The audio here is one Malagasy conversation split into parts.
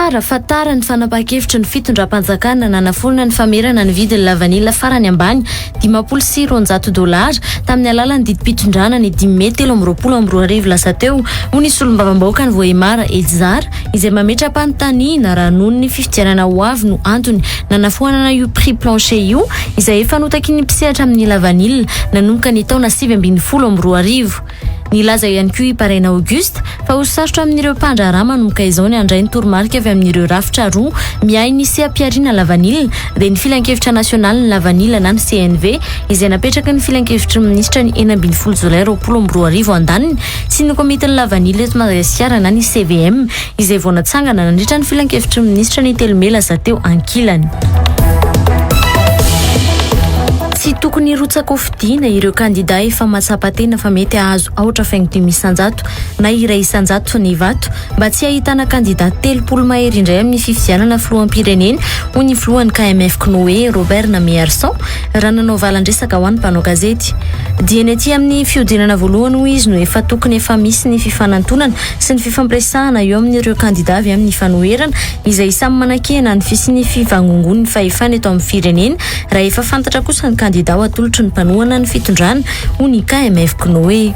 tsara fa tara ny fanapahan-kevitra ny fitondram-panjakana nanafonana ny famerana ny vidiny lavanila farany ambany $400 tamin'ny alalan'ny didim-pitondrana ny 10 May 2024 lasa teo ho nisy olombavambahoaka ny Voahemara Edzar izay mametra-panontaniana raha noho ny fifidianana ho avy no antony nanafoanana io prix plancher io izay efa notaky ny mpisehatra amin'ny lavanila nanomboka ny taona 2012. Nilaza ihany koa Paraina Auguste fa ho sarotra amin'ireo mpandraharaha manomboka izao ny handray ny toromarika avy amin'ireo rafitra roa miahy ny seha-piariana lavanila dia ny filan-kevitra nasionaly ny lavanila na ny CNV izay napetraka ny filan-kevitry minisitra ny 12 Jolay 2024 andaniny sy ny komitiny lavanila eto Madagasikara na ny CVM izay vao natsangana nandritra ny filan-kevitry minisitra ny 3 May lasa teo ankilany. Tsy tokony rotsaka fidiana ireo kandida efa matsapa-tena fa mety ahazo aotra faingotiny isan-jato na iray isan-jato ny vato mba tsy ahitana kandida 30 mahery indray amin'ny fifidianana filoham-pirenena ho ny filohan'ny KMF Knoe Robert Namearson raha nanao valan-dresaka ho an'ny mpanao gazety. Dieny aty amin'ny fiodinana voalohany ho izy no efa tokony efa misy ny fifanantonana sy ny fifampiresahana eo amin'ireo kandida avy amin'ny fanoherana izay samy manakena ny fisiany fivangongon'ny fahefana eto amin'ny firenena raha efa fantatra kosa ny kandida ho atolotry ny mpanohana ny fitondrana ho ny KMF Knoe.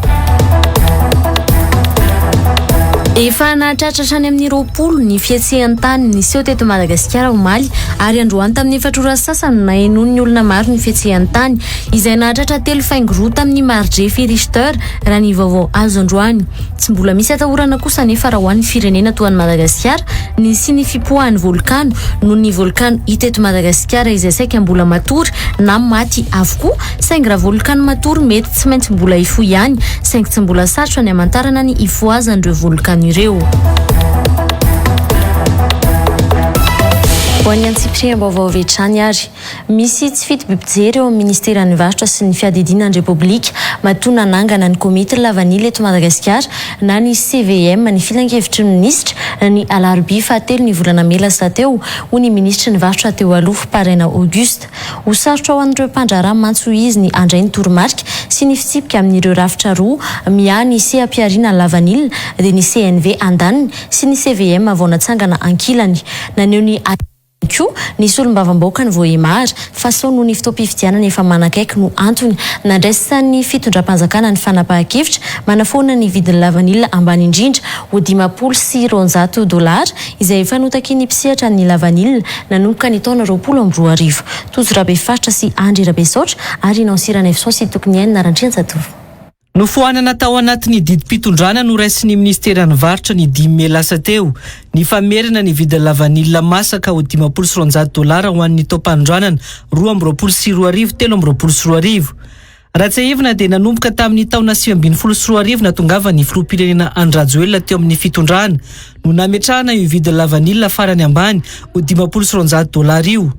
Efa nahatratratra any amin'ny 20 ny fihetsehan-tany niseho teto Madagasikara omaly ary androany tamin'ny efatrora sasany nahenony ny olona maro ny fihetsehan-tany izay nahatratra 3 faingorota amin'ny marjefy Richter raha ny vaovao azo androany. Tsy mbola misy atahorana kosa nefa raha ho an'ny firenena toa ny Madagasikara ny sy ny fipoahan'ny volkano noho ny volkano hita eto Madagasikara izay saika mbola matory na maty avokoa saingy raha volkano matory mety tsy maintsy mbola ifo ihany saingy tsy mbola sarotra ny hamantarana ny ifoazan'ireo volkano ireo. Ho an'ny Antsipirihana vaovao vetrany ary misy tsy fity bibijery eo amin'ny ministeran'ny varotra sy ny fiadidinan'ny Repoblika matona nangana ny komity lavanila eto Madagasikara na ny CVM ny filan-kevitry minisitra ny alarobia fahatelo ny volana May lasa teo ho ny ministra ny varotra teo aloha Paraina Auguste. Ho sarotra ho an'ireo mpandraharaha mantso izy ny handray ny toromarika sy ny fitsipika amin'ireo rafitra roa miahy ny seha-piariana lavanila dia ny CNV andaniny sy ny CVM vao natsangana ankilany. Naneho ny koa nisy olombavambahoaka ny Voahemara fa sao noho ny fitoam-pifidianana efa manakaiky no antony nandraisan'ny fitondram-panjakana ny fanapahan-kevitra manafoana ny vidiny lavanila ambany indrindra ho $400 izay efa notaky ny mpisehatra ny lavanila nanomboka ny taona 2024. Tojo Rabefaritra sy Andry Rabesaotra ary Nansirana Efson sy tokony hainy narandrian-jatovo. Nofoanana tao anatin'ny didim-pitondrana no raisin'ny ministeran'ny varotra ny 10 May lasa teo ny famerana ny vidiny lavanila masaka ho $500 ho an'ny taom-panondranana 2024-2023. Ratsahevina dia nanomboka tamin'ny taona 2012 natongava ny filoham-pirenena Andrajoelina teo amin'ny fitondrana no nametrahana io vidiny lavanila farany ambany ho $500 io.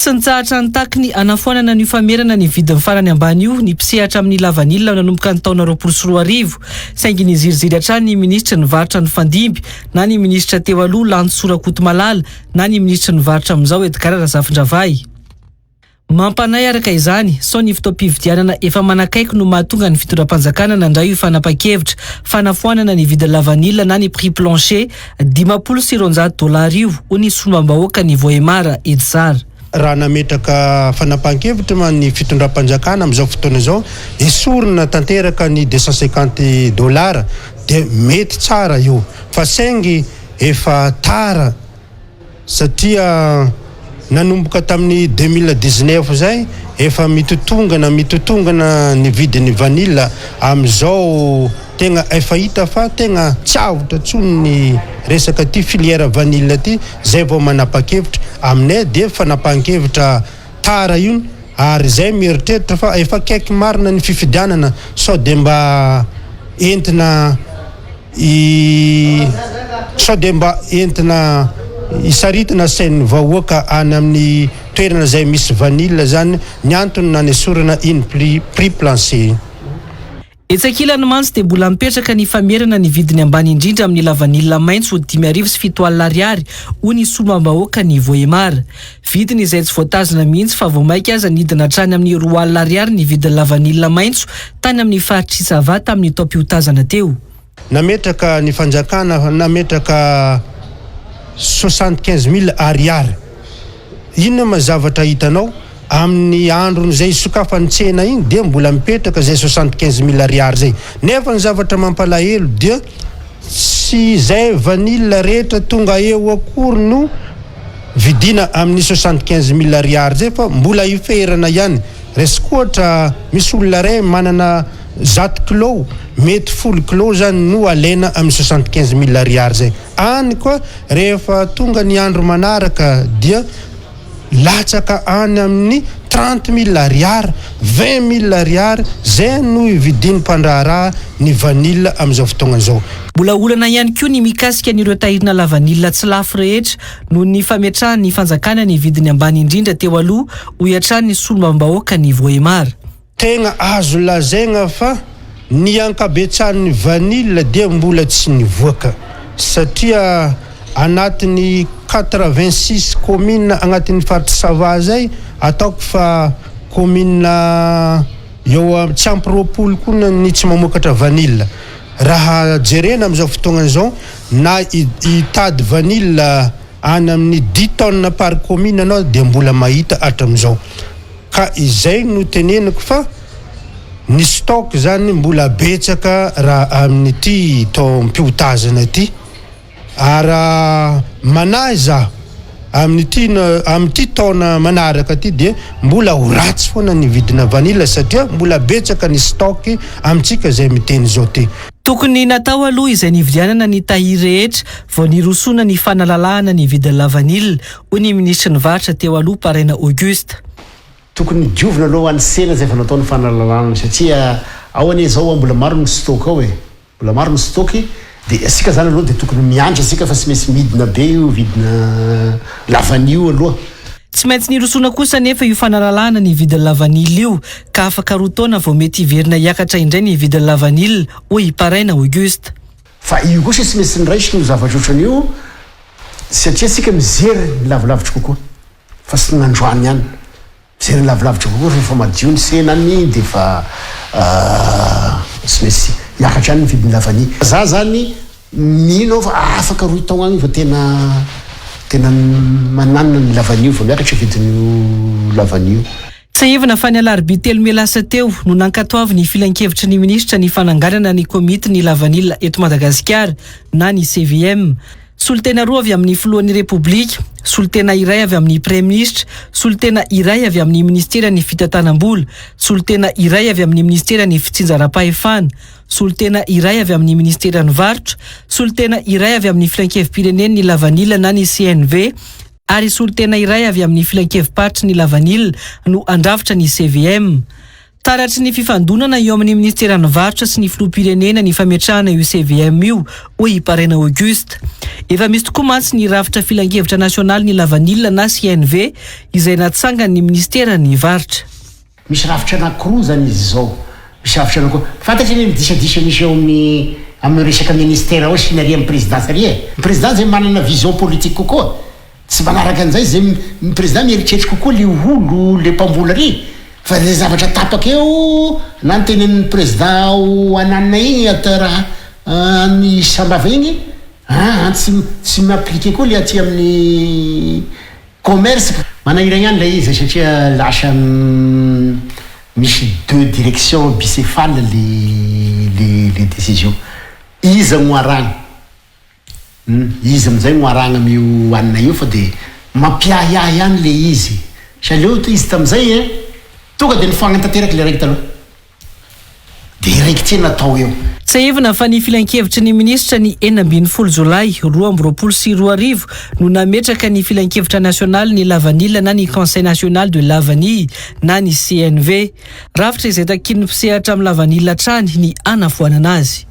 Tsy nitsahatra nitaky ny anafoanana ny famerana ny vidiny farany ambany io ny mpisehatra amin'ny lavanila nanomboka ny taona 2024 saingy niziriziry hatrany ny ministra ny varotra ny Fandimby na ny ministra teo aloha Lantsora Kotomalala na ny ministra ny varotra amin'izao Edgar Razafindravay. Mampanay araka izany, sao ny fitoam-pifidianana efa manakaiky no mahatonga ny fitondram-panjakana nandray io fanapahan-kevitra fanafoanana ny vidiny lavanila na ny prix plancher $500 io ho ny sombam-bahoaka ny Voahemara Edzar. Raha nametraka fanapahan-kevitra ma ny fitondram-panjakana amin'izao fotoana izao esorina tanteraka ny $250 dia mety tsara io fa saingy efa tara satria nanomboka tamin'ny 2019 zay efa mitotongana ny vidin'ny vanila amin'izao tegna efa hita fa tegna tsy avotra tsony ny resaka ty filière vanila ty zay vao manapa-kevitra aminay dia fanapahan-kevitra tara io ary zay mieritreritra fa efa kaiky marina ny fifidianana sao dia mba entina isaritana sain'ny vahoaka any amin'ny toerana zay misy vanila zany ny antony nanesorana iny prix plancher. Etsakilany mantsy dia mbola mipetraka ny famerana ny vidiny ambany indrindra amin'ny lavanila maitso $5,700 ho ny sombam-bahoaka ny Voahemara. Vidiny izay tsy voatazana mihitsy fa vao maika aza nidina hatrany amin'ny $2 ny vidiny lavanila maitso tany amin'ny faritry Savata amin'ny taom-piotazana teo. Nametraka ny fanjakana nametraka 75 000 ariary. Inona mazavatra hitanao amin'ny andron'izay sokafantsena iny dia mbola mipetraka zay 75 000 ariary zay. Nefa ny zavatra mampalahelo dia sy zay vanille rehetra tonga eo akory no vidina amin'ny 75 000 ariary zay fa mbola iferana ihany. Resaka ohatra misy olona ray manana 100 kilo, mety 10 kilo zany no alaina amin'ny 75 000 ariary zay. Any koa rehefa tonga ny andro manaraka dia latsaka any amin'ny 30 000 ariary, 20 000 ariary zay no ividiny mpandraharaha ny vanille amin'izao fotoagna izao. Mbola olana ihany koa ny mikasika n'ireo tahirina la vanille tsy lafo rehetra noho ny fametrahany ny fanjakana ny vidiny ambany indrindra teo aloha ho iatrany ny solombam-bahoaka ny Voemara. Tegna azo lazaigna fa ny ankabetsahan'ny vanille dia mbola tsy nivoaka satria anatin'ny 86 commune agnatin'ny faritra Sava zay ataoko fa commune eo tsy ampy 20 koa ny tsy mamokatra vanille. Raha jerena amin'izao fotoagna izao na hitady vanille any amin'ny 10 tonnes par commune anao dia mbola mahita hatramin'izao. Ka izay no teneniko fa ny stock zany mbola betsaka raha amin'ity taom-piotazana ity. Ara manaza amin'ity taona manaraka ty dia mbola ho ratsy foana ny vidina vanille satria mbola betsaka ny stock amintsika zay miteny zao ty. Tokony natao aloha izay nividianana ny tahiry rehetra vao nirosona ny fanalalahana ny vidin'ny la vanille ho ny ministra ny varitra teo aloha Paraina Auguste. Tokony diovina aloha any sena zay fa natao ny fanalalahana satria ao ane zao mbola maro ny stock ao mbola maro ny stock dia asika zany aloha dia tokony miandry asika fa sy maintsy midina be io vidina la vanille aloha. Tsy maintsy nirosona kosa nefa io fanalalahana ny vidin'ny la vanille io ka afaka roa taona vao mety hiverina hiakatra indray ny vidin'ny la vanille hoy Paraina Auguste. Fa io kosa sy maintsy niraisy no zavatra ohatran'io satria asika mijery ny lavilavitra kokoa fa sy ny androany ihany. Mijery ny lavilavitra kokoa rehefa madio ny sena any dia fa sy maintsy hiakatra any ny vidin'ny la vanille. Za zany mino fa afaka roa taona agny fa tena mananana ny la vanille vao miakatra vidin'io la vanille. Tsy ahivana fa ny alarobia 3 May lasa teo no nankatoavy ny filan-kevitra ny ministra ny fananganana ny komity ny la vanille eto Madagasikara na ny CVM. Solotena roa avy amin'ny filohan'ny Repoblika, solotena iray avy amin'ny Premier Ministre, solotena iray avy amin'ny Ministera ny Fitantanam-bola, solotena iray avy amin'ny Ministera ny Fitsinjaram-pahefana, solotena iray avy amin'ny Ministera ny Varotra, solotena iray avy amin'ny filan-kevi-pireneny ny la vanille na ny CNV, ary solotena iray avy amin'ny filan-kevi-paritra ny la vanille no andravitra ny CVM. Taratry ny fifandonana eo amin'ny Ministera ny Varotra sy ny Filoham-pirenena ny fametrahana io CVM io hoy Paraina Auguste. Efa misy tokoa mantsy ny rafitra filan-kevitra nasionaly ny la vanille na CNV izay natsangany ny Ministera ny Varotra. Misy rafitra anankiroa zany izy zao. Misy rafitra anankiroa. Fantatry ny disadisa misy eo amin'ny resaka ministera ao sy narian'ny présidence ary e. Ny président zay manana vision politique kokoa. Tsy manaraka an'izay zay ny président mieritreritra kokoa le olo le mpambola ary. Fa le zavatra tapaka eo na ny tenen'ny président ho ananina igny atao raha ny sambava igny tsy mi-appliquer koa le aty amin'ny commerce. Manahiragna ihany lay izy satria lasa misy 2 directions bicéphales les décisions. Izy no aragna. Izy amin'izay no aragna mio anina io fa dia mampiahiahy ihany le izy. Saleo izy tamin'izay tonga dia nifagnantanteraka le raiky taloha. Dia raiky tsy natao eo. Tsy ahivana fa ny filan-kevitra ny ministra ny 12 Jolay 2024 no nametraka ny filan-kevitra nasionaly ny la vanille na ny Conseil national de la vanille na ny CNV. Rafitra izay takin'ny mpisehatra amin'ny la vanille hatrany ny anafoanana azy.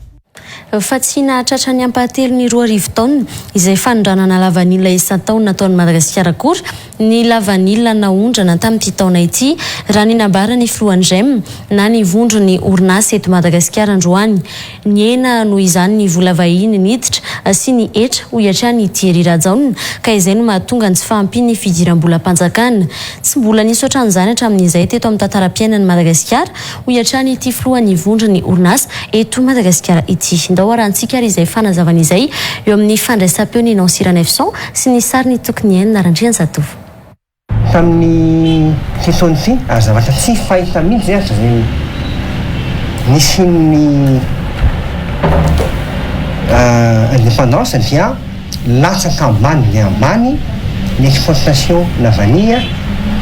Fa tsy nahatratra ny ampahatelo ny 2 taona izay fanondranana la vanille isan-taona nataon'i Madagasikara akory ny la vanille naondrana tamin'ity taona ity raha ny nambarany filohan'ny GEM na ny vondron'ny orinasa eto Madagasikara androany. Ny ena no izany ny vola vahiny niditra sy ny etra ho iatrany Thierry Rajaona ka izay no mahatonga ny tsy fahampiany fidiram-bola-panjakana. Tsy mbola nisy ohatran'izany hatramin'izay teto amin'ny tantaram-piainan'i Madagasikara ho iatrany ity filohan'ny vondron'ny orinasa eto Madagasikara ity. indao arantsika ary izay fanazavana izay eo amin'ny fandraisam-peo ny Nansirana Efson sy ny sary ny tokony enina Randriana Zatovo. Tamin'ny fotoana ity ary zavatra tsy fahita mihitsy zay zay nisy ny indépendance dia latsaka ambany dia ambany ny exportation na vanille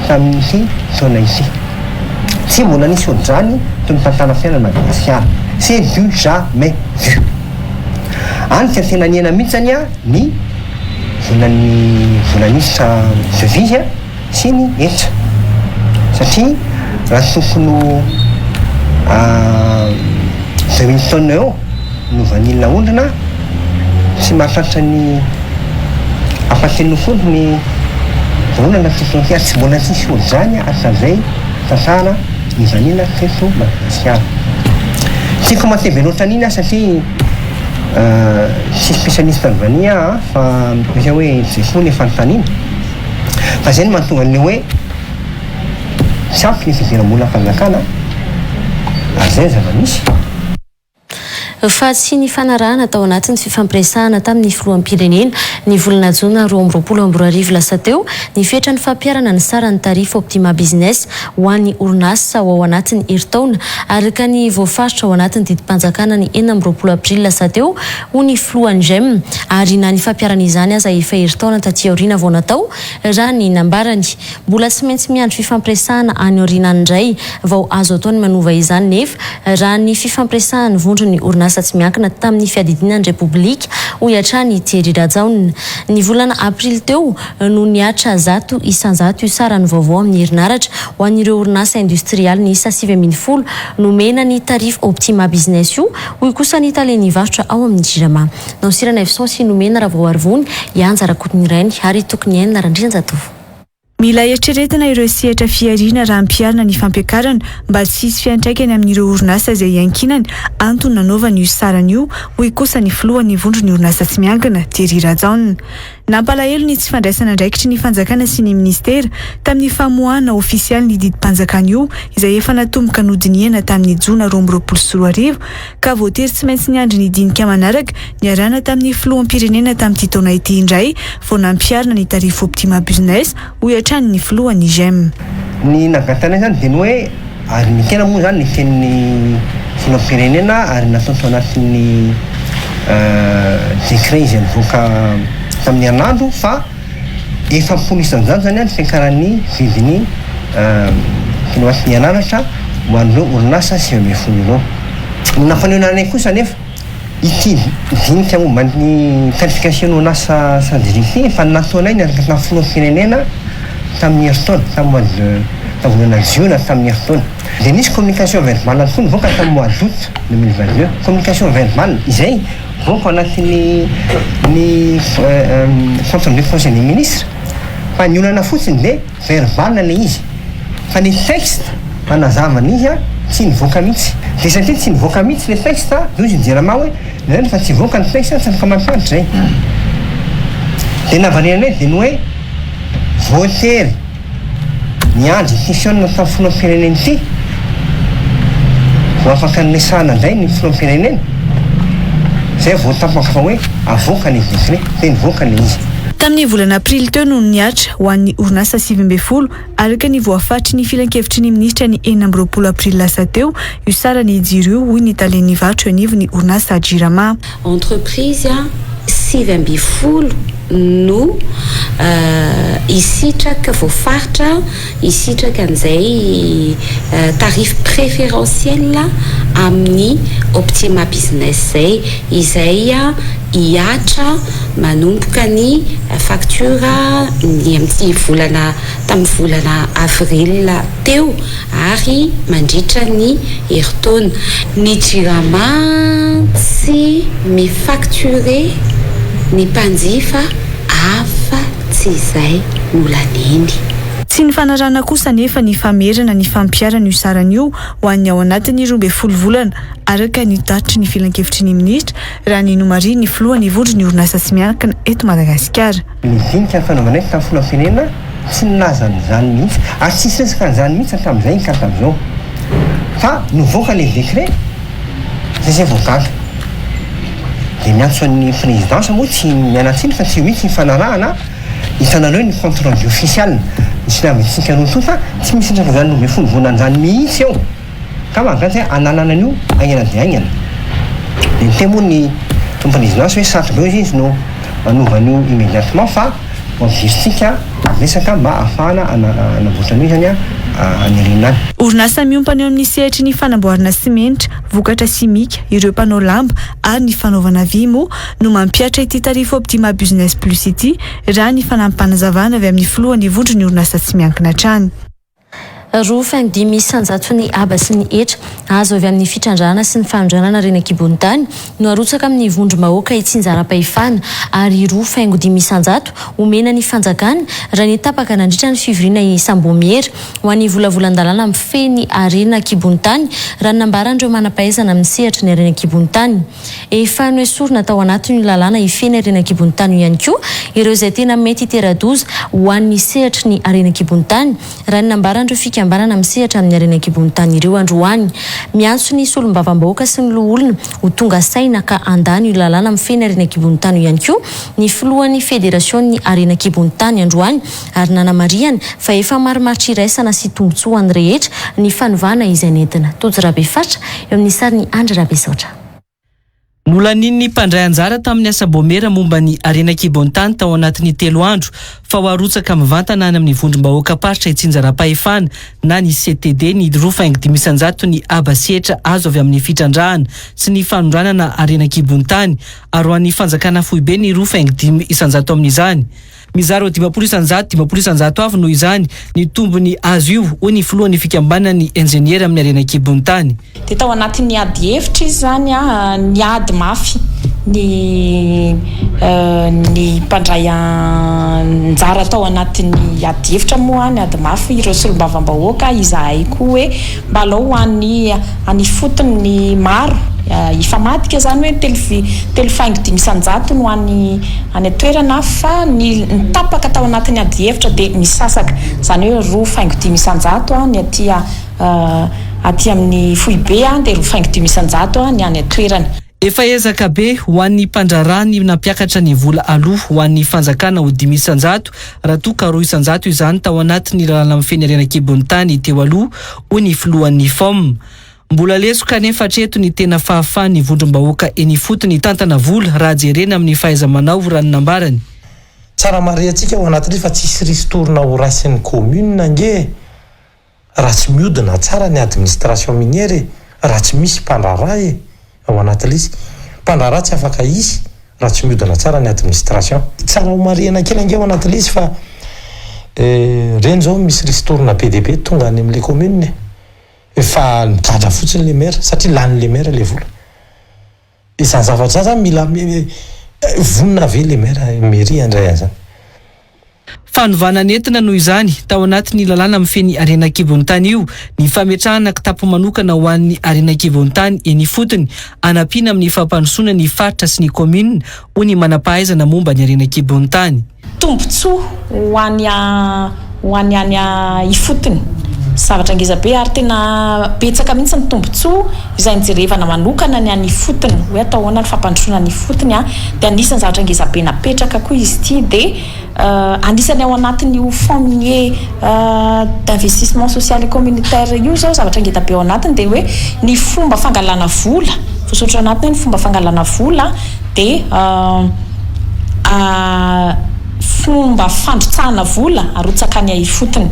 tamin'ity fotoana ity. Tsy mbola nisy ohatr'izany toy ny tantara fiainana Madagasikara. C'est du jamais vu. Antika tena niena mihitsy zany ny volan'isitra devise sy ny etra satria raha tokony 2000 tonnes eo no vanille ondrina tsy mahatratra ny apatelo folo ny volana tokony tia tsy mbola tsisy ohatr'izany atr'izay tantara ny vanille teto Madagasikara. Tiako matevy loatra an'iny satria tsy spécialiste ny vanille fa misy hoe zay ny fanontaniana fa zay no mahatonga an'ilay hoe tsy ampy ny fidiram-bola fanjakana ary zay zava-misy. Fa tsy ny fanarahana tao anatin'ny fifampiresahana tamin'ny filoham-pirenena ny volana Jona 2024 lasa teo ny fetra ny fampiarana ny sara ny tarifo Optima Business ho an'ny orinasa ao anatin'ny herintaona araka ny voafaritra ao anatin'ny didim-panjakana ny 24 April lasa teo ho ny filohan'ny GEM ary na ny fampiarana izany aza efa herintaona taty aoriana vao natao raha ny nambarany mbola tsy maintsy miandry fifampiresahana any aorianany indray vao azo atao ny manova izany nefa raha ny fifampiresahana vondron'ny orinasa tsy miankina tamin'ny fiadidinan'ny Repoblika ho iatrany Thierry Rajaona. Ny volana April teo no niatra 100 isan-jato io sarany vaovao amin'ny herinaratra ho an'ireo orinasa industrialy ny isa 710 nomena ny tarifo Optima Business io hoy kosa ny taleny varotra ao amin'ny Jirama. Nansirana Efson sy nomena raha vao arivony Ianja Rakotonirainy ary tokony enina Randriana Zatovo. Mila eritreretina ireo sehatra fiarina raha ampiarina ny fampiakarana mba tsy hisy fiantraikany amin'ireo orinasa izay iankinany antony nanaovana io sarany io hoy kosa ny filohan'ny vondron'ny orinasa tsy miankina Thierry Rajaona. Nampalahelo ny tsy fandraisana andraikitry ny fanjakana sy ny ministera tamin'ny famoahana ofisialy ny didim-panjakana io izay efa natomboka nodiniana tamin'ny Jona 2024 ka voatery tsy maintsy niandry ny dinika manaraka niarana tamin'ny filoham-pirenena tamin'ity taona ity indray vao nampiarina ny tarifo Optima Business ho iatrany ny filohan'ny GEM. Ny nagatana zany dia ny hoe ary ny tena moa zany ny tenin'ny filoham-pirenena ary natao tao anatin'ny décret izay nivoaka tamin'ny herinandro fa efa polisan-jany zany ny fiakaran'ny vidiny filohan'ny anaratra ho an'ireo orinasa 710 ireo. Nafaneonanay kosa nefa ity dinika momba ny qualification orinasa stratégique efa nataonay niaraka tamin'ny filoham-pirenena tamin'ny herintaona tamin'ny mois de volana Jiona tamin'ny herintaona. Dia nisy communication verbale koa nivoaka tamin'ny mois d'août 2022 communication verbale izay voaka anatin'ny centre de conseil des ministres fa ny olana fotsiny dia verbale ilay izy fa ny texte manazavana izy tsy nivoaka mihitsy. Dia satria tsy nivoaka mihitsy ilay texte io izy Jirama hoe zany fa tsy voaka ny texte tsy afaka mampianatra zay. Dia navarinanay dia ny hoe voatery niandry question tamin'ny filoham-pirenena ity ho afaka nisahana indray ny filoham-pirenena zay vao tapaka fa hoe avoaka ny décret dia nivoaka ny izy. Tamin'ny volana April teo no niatra ho an'ny orinasa 710 araka ny voafaritry ny filan-kevitry ny ministra ny 24 April lasa teo io sarany jiro io hoy ny talen'ny varotra anivon'ny orinasa Jirama. Entreprise 710 no isitraka voafaritra isitraka an'izay tarif préférentiel amin'ny Optima Business izay hiatra manomboka ny factura ny amin'ny volana tamin'ny volana Avril teo ary mandritra ny herintaona. Ny Jirama tsy mifacturé ny mpanjifa hafa tsy izay nolaniny. Tsy ny fanarana kosa nefa ny famerana ny fampiarana io sarany io ho an'ny ao anatin'ny 12 volana araka ny tatitry ny filan-kevitry ny ministra raha ny nomary ny filohan'ny vondron'ny orinasa tsy miankina eto Madagasikara. Ny dinika fanaovanay tamin'ny filoham-pirenena tsy nilaza an'izany mihitsy ary tsy resaka an'izany mihitsy tamin'izay ny hatramin'izao fa nivoaka ilay décret zay voakaka dia miantso an'ny présidence moa tsy mianatsiny fa tsy mihitsy ny fanarahana hitanareo ny compte rendu official misy navintsika roa to fa tsy misy ndraka zany nome folo vonanjany mihitsy eo ka mahagatsy ananana an'io agnana dia agnana dia ny temoa ny présidence hoe satrobe izy no anaovan'io immédiatement fa justika resaka mba ahafahana anavoatrany io zany anirenany. Orinasa miompana eo amin'ny sehatra ny fanamboarana simenitra, vokatra simika, ireo mpanao lamba ary ny fanaovana vy moa no mampiatra ity tarifo Optima Business Plus ity raha ny fanampanazavana avy amin'ny filohan'ny vondro ny orinasa tsy miankina hatrany. Roa faingo 500 ny aba sy ny etra azo avy amin'ny fitrandrana sy ny fanondranana Renakibonitany no arotsaka amin'ny vondrom-bahoaka itsinjaram-pahefana ary roa faingo 500 omena ny fanjakana raha ny tapaka nandritra ny fivoriana isam-bomiera ho an'ny volavolan-dalàna amin'ny feny Renakibonitany raha nambarandreo manam-pahaizana amin'ny sehatra ny Renakibonitany. Efa noesorina tao anatin'ny lalàna ifeny Renakibonitany ihany koa ireo izay tena mety hitera-doza ho an'ny sehatra ny Renakibonitany raha ny nambarandreo ambarana amin'ny sehatra amin'ny Renakibonitany ireo androany. Miantso ny solombavam-bahoaka sy ny loholona ho tonga saina ka andany io lalàna amin'ny feny Renakibonitany ihany koa ny filohan'ny federasion'ny Renakibonitany androany ary nanamariana fa efa marimaritra iraisana sy tombotsoa any rehetra ny fanovana izay nentina. Tojo Rabefatra eo amin'ny sariny Andry Rabesaotra. Nolanin'ny mpandray anjara tamin'ny asa-bomera momba ny Renakibonitany tao anatin'ny 3 andro fa hoarotsaka mivantana any amin'ny vondrom-bahoaka paritra itsinjaram-pahefana na ny CTD ny 2,500 ny aba sehatra azo avy amin'ny fitrandrahana sy ny fanondranana Renakibonitany ary ho an'ny fanjakana foibe ny 2,500 amin'izany. Mizara 10,100 avy noho izany ny tombony azo io ho ny filohan'ny fikambanan'ny enjeniera amin'ny Renakibonitany. Dia tao anatin'ny ady hevitra izy zany ny ady mafy ny mpandray anjara tao anatin'ny ady hevitra moa ny ady mafy ireo solombavam-bahoaka izahaiko hoe mba alao any fotony ny maro ifamadika zany hoe telo faingo 500 no any toerana fa ny tapaka tao anatin'ny ady hevitra dia misasaka zany hoe 2,500 ny aty amin'ny foibe dia 2,500 ny any toerana. Efa ezaka be ho an'ny mpandrarany nampiakatra ny vola aloha ho an'ny fanjakana ho 500 raha toa ka 200 izany tao anatin'ny lalàna amin'ny feny Renakibonitany teo aloha ho ny filohan'ny FOM. Mbola leso kanefa hatreto ny tena fahafahan'ny vondrom-bahoaka eny fotony tantana vola raha jerena amin'ny fahaiza-manao raha ny nambarany. Tsara mare atsika ao anatin'io fa tsisy ristorona ho raisin'ny commune nge raha tsy miodina tsara ny administration minière raha tsy misy mpandrarà ao anatin'izy mpandrarà tsy afaka izy raha tsy miodina tsara ny administration. Tsara ho mariana kely ange ao anatin'izy fa reny zao misy ristorona PDB tonga any amin'le commune efa mikadra fotsiny le maire satria lany le maire le vola izany zavatra zany mila vonina ave le maire mairie andray an'izany. Fanovana nentina noho izany tao anatin'ny lalàna amin'ny feny Renakibonitany io ny fametrahana kitapo manokana ho an'ny Renakibonitany eny fotony anampiana amin'ny fampandrosoana ny faritra sy ny commune ho ny manam-pahaizana momba ny Renakibonitany. Tombotsoa ho any ifotony zavatra ngezabe ary tena betsaka mihitsy ny tombotsoa izay nijerevana manokana ny any fotony hoe atao ahoana ny fampandrosoana ny fotony dia anisany zavatra ngezabe napetraka koa izy ity dia anisany ao anatin'io fond minier d'investissement social et communautaire io zao zavatra ngezabe ao anatiny dia hoe ny fomba fangalana vola voasoratra ao anatiny ny fomba fangalana vola dia fomba fandrotsahana vola arotsaka ny fotony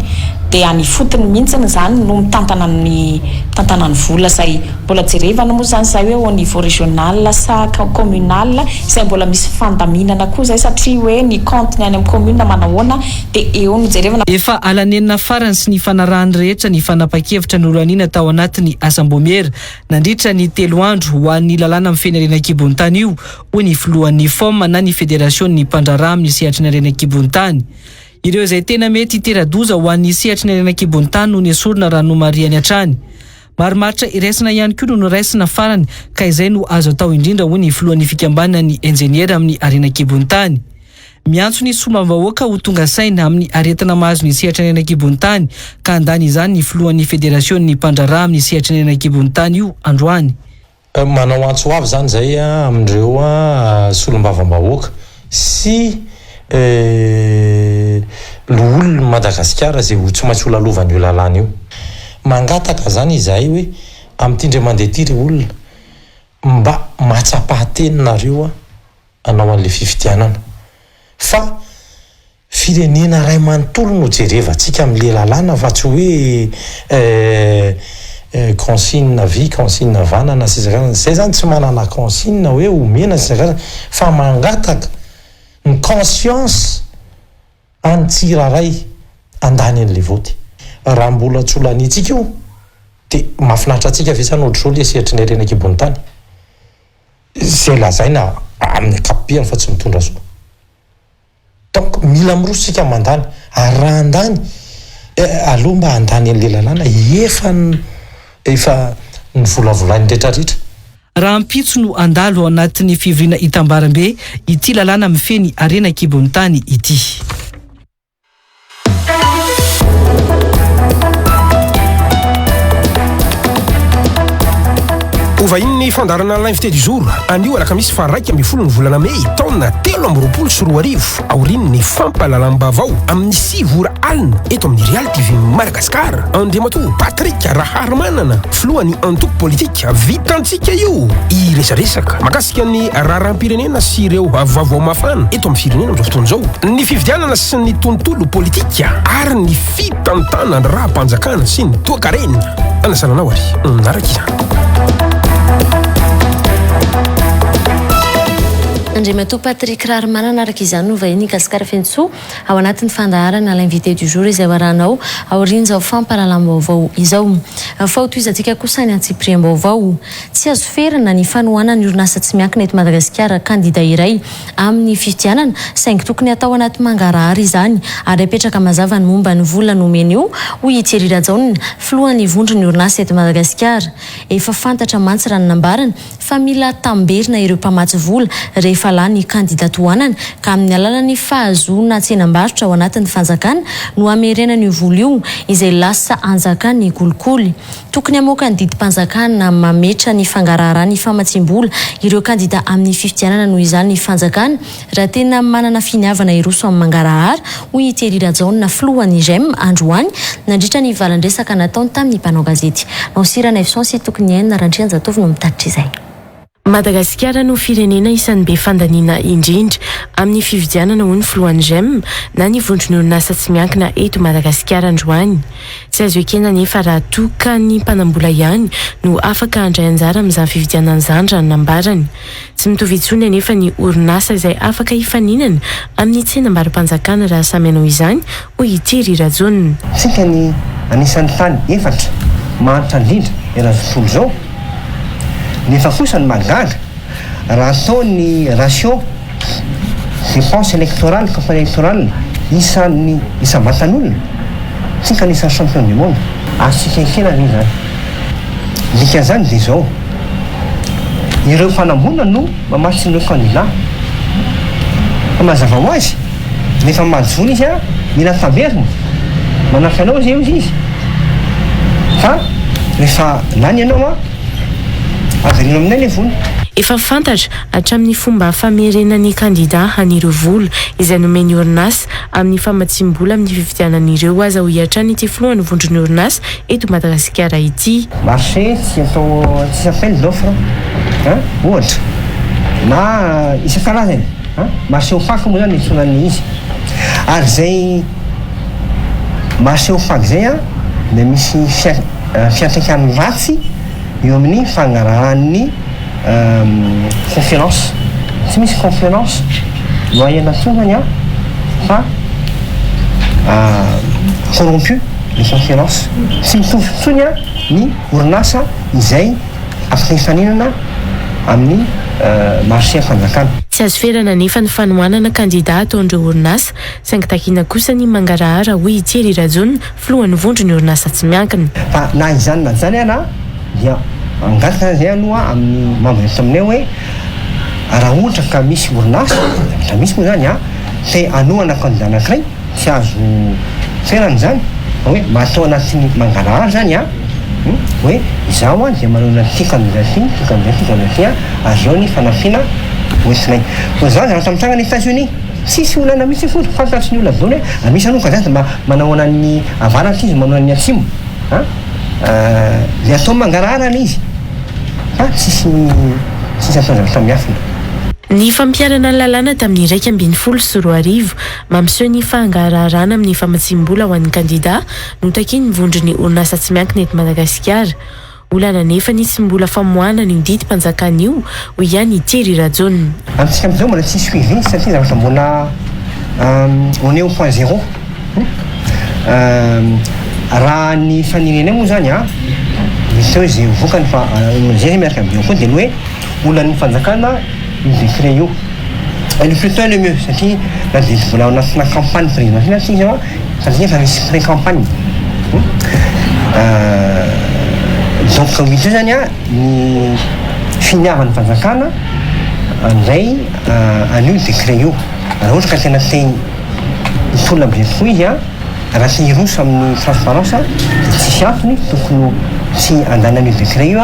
dia any fotony mihitsy zany no mitantana ny vola zay mbola jerevana moa zany zay hoe au niveau régional sa communal izay mbola misy fandaminana koa zay satria hoe ny compte ny any amin'ny commune manahoana dia eo no jerevana. Efa alanenina farany sy ny fanarahany rehetra ny fanapa-kevitra noloanina tao anatin'ny asam-bomera nandritra ny 3 andro ho an'ny lalàna amin'ny feny Renakibonitany io ho ny filohan'ny FOM na ny federasion'ny mpandrarà amin'ny sehatra ny Renakibonitany. Ireo izay tena mety hitera-doza ho an'ny sehatra ny Renakibonitany no nesorina raha no mariany hatrany. Marimaritra iraisina ihany koa no noraisina farany ka izay no azo atao indrindra ho ny filohan'ny fikambanan'ny enjeniera amin'ny Renakibonitany. Miantso ny solombavam-bahoaka ho tonga saina amin'ny aretina mahazo ny sehatra ny Renakibonitany ka andany izany ny filohan'ny federasion'ny mpandrarà amin'ny sehatra ny Renakibonitany io androany. manao antso avy zany zay amindreo solombavam-bahoaka sy olona Madagasikara zay tsy maintsy olalovany io lalàna io mangataka zany izahay hoe am'tindre mandeha ty re olona mba matsapahateninareo anao an'le fifidianana fa firenena ray manontolo no jerevantsika am'le lalàna fa tsy hoe consigne vie consigne vanana sy zay zany tsy manana consigne hoe omena sy fa mangataka ny conscience antsiraray andany an'le voty raha mbola tsy olanitsika io de mahafinaritra atsika vesana ohatr'izao le seritry ny arenak'ibony tany zay lazaina amin'ny ankapobeny fa tsy mitondra soa donc mila mirositsika mandany ary raha andany aloha mba andany an'le lalàna efa ny volavolany rehetrarehetra raha ampitso no andalo ao anatin'ny fivoriana itambarambe ity lalàna mifeny arenak'ibony tany ity. Ovahiny fandarana l'invité du jour anio alakamisy fa 2 ny volana Mey taona 2024 aorin'ny fampahalalam-bavao amin'ny 6 ora alina eto amin'ny Real TV Madagasikara andriamato Patrick Raharmanana filohan'ny antoko politika vitantsika io iresaresaka makasika ny raharam-pirenena sy ireo vaovao mafana eto amin'ny firenena amin'izao fotoana izao ny fifidianana sy ny tontolo politika ary ny fitantana ny raha-mpanjakana sy ny toakarena anasananao ary narak'izany. Andriamato Patrick Raharmanana araka izany no vahiny Gasikara Fentso ao anatin'ny fandaharana l'invité du jour izay waranao aorin'izao fampahalalam-baovao izao fahotoizantsika kosa ny antsipriam-baovao tsy azo ferana ny fanohanana ny orinasa tsy miankina eto Madagasikara kandida iray amin'ny fifidianana saingy tokony atao anaty mangarahara izany ary apetraka mazava ny momba ny vola nomeny io hoy Thierry Rajaona filohan'ny vondron'ny orinasa eto Madagasikara efa fantatra mantsy raha nambarana fa mila tamberina ireo mpamatsy vola rehefa lany kandidata hoanana ka amin'ny alalan'ny fahazoana tsenam-barotra ao anatin'ny fanjakana no amerenana io vola io izay lasa anjakana ny kolikoly tokony amoaka ny didim-panjakana mametra ny fangarahara ny famatsim-bola ireo kandida amin'ny fifidianana noho izany ny fanjakana raha tena manana finiavana iroso amin'ny mangarahara hoy Thierry Rajaona filohan'ny GEM androany nandritra ny valandresaka nataony tamin'ny mpanao gazety naosirana efsonsy tokony haina randriana zatovy no mitatitra izay. Madagasikara no firenena isan'ny be fandaniana indrindra amin'ny fifidianana ho ny filohan'ny GEM na ny vondron'ny orinasa tsy miankina eto Madagasikara androany. Tsy azo ekena nefa raha toka ny mpanambola ihany no afaka handray anjara amin'izany fifidianana izany raha nambarany. Tsy mitovy intsony anefa ny orinasa izay afaka hifaninana amin'ny tsenam-barom-panjakana raha samy hanao izany hoy Thierry Rajaona. Tsika ny anisan'ny tany efatra mahantra indrindra eran'izao zao nefa kosa ny magaga raha atao ny ratio dépense électorale campagne électorale isan'ny isambatan'olona tsika anisan'ny champion du monde asika ekena ny zany dika zany de zao ireo mpanambona no mamatsy ireo candidat fa mazava ho azy nefa majony izy mila taberina manampy anao zay izy fa rehefa lany ianao averina aminay le vola efa fantatra hatramin'ny fomba famerenan'ny kandida han'ireo vola izay nomeny orinasa amin'ny famatsim-bola amin'ny fifidianan'ireo aza ho hiatrany ity filohan'ny vondron'ny orinasa eto Madagasikara ity. Marché tsy atao tsy appel d'offre ohatra na isan-karazany marché opaque moa zany itsonany izy ary zay marché opaque zay de misy fiantraikany ratsy eo amin'ny fagnarahan'ny confiance tsy misy confiance moyenne tsongany fa corrompu ny confiance tsy mitovy tsony ny orinasa izay afaka hifaninana amin'ny marché fanjakana. Tsy azo ferana nefa ny fanohanana kandida ataondreo orinasa saingy takina kosa ny mangarahara hoy Thierry Rajaona filohan'ny vondron'ny orinasa tsy miankina. Fa na izany na zany ana dia angataka zay aloha amin'ny mamboeto aminay hoe raha ohatra ka misy orinasa da misy moa zany te anohana kandida anankiray tsy azo ferana zany hoe matao anatin'ny mangarahara zany hoe izaho a dia manao ty candidaty azao ny fanafina oesinay ko zao zaho tamin'ny trangana États-Unis sisy olana mihitsy fo fantatry ny olona dony hoe misy aloha kadaty manao anan'ny avaratra izy manao an'ny atsimo le atao mangararana izy sisy atao zavatra miafina. Ny fampiarana ny lalàna tamin'ny 2012 mampiseho ny fangararana amin'ny famatsim-bola ho an'ny kandida notaky nivondry ny orinasa tsy miankina eto Madagasikara. Olana nefa ny tsy mbola famoahana ny dity mpanjakana io ho ihany Thierry Rajoelina. Amintsika amin'izao mbola tsy suivi satria zavatra mbola on est au point zéro. Raha ny fanirena moa zany misy hoe zay vokany fa zay miaraka amin'ny koa dia ny hoe olan'ny fanjakana décret io. Le plus tôt le mieux satria na dia mbola ao anatina campagne présidentielle sika satria efa misy pré-campagne. Donc io zany ny finiavan'ny fanjakana andray anio décret io. Raha ohatra ka tena teny mitolona am'zay tokoa izy raha tsy hiroso amin'ny transparence dia tsisy antony tokony tsy andanan'io décret io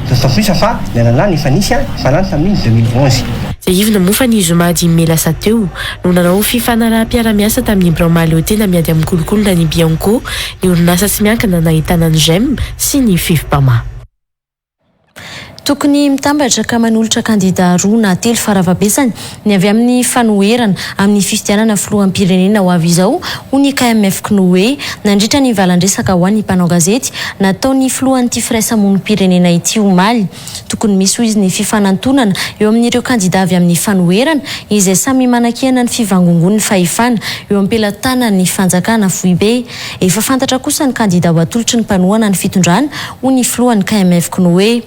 d'autant plus fa ny lalàna efa nisy fa lany tamin'ny 2011. Zay ivona moa fa ny zoma dimy melasa teo no nanao fifanaraha-piara-miasa tamin'ny Bromale Hotel miady amin'ny kolokolona ny Bianco ny orinasa tsy miankina nahitana ny GEM sy ny FIFPAMA. Tokony mitambatra ka manolotra kandida roa na telo faravabesany ny avy amin'ny fanoherana amin'ny fifidianana filoham-pirenena ho avy izao ho ny KMF Knoe nandritra ny valandresaka ho an'ny mpanao gazety nataony filohan'ity firaisamonim-pirenena ity omaly. Tokony misy ho izy ny fifanantonana eo amin'ireo kandida avy amin'ny fanoherana izay samy manakihana ny fivangongon'ny fahefana eo am-pelatana ny fanjakana Foibe. Efa fantatra kosa ny kandida ho atolotry ny mpanohana ny fitondrana ho ny filohan'ny KMF Knoe.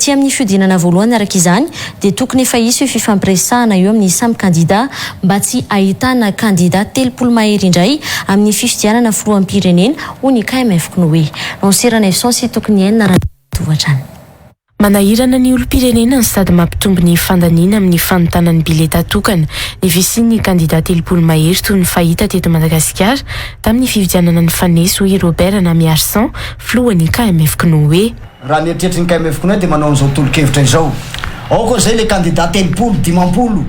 Dia amin'ny fiodinana voalohany araka izany dia tokony efa hisy fifampiresahana eo amin'ny samy kandida mba tsy ahitana kandida 30 mahery indray amin'ny fifidianana filoham-pirenena ho ny KMF Knoe. Anserana essence tokony enina raha tovatrany. Manahirana ny olom-pirenena ny sady mampitombo ny fandaniana amin'ny fanotanany bileta tokana ny visin'ny kandida 30 mahery toy ny fahita teto Madagasikara tamin'ny fifidianana ny fanesy hoe Robert Namiarsan filohan'ny KMF Knoe. Raha ny eritreritry ny KMF Knoe dia manao an'izao tolo-kevitra izao. Ao koa zay le kandida 30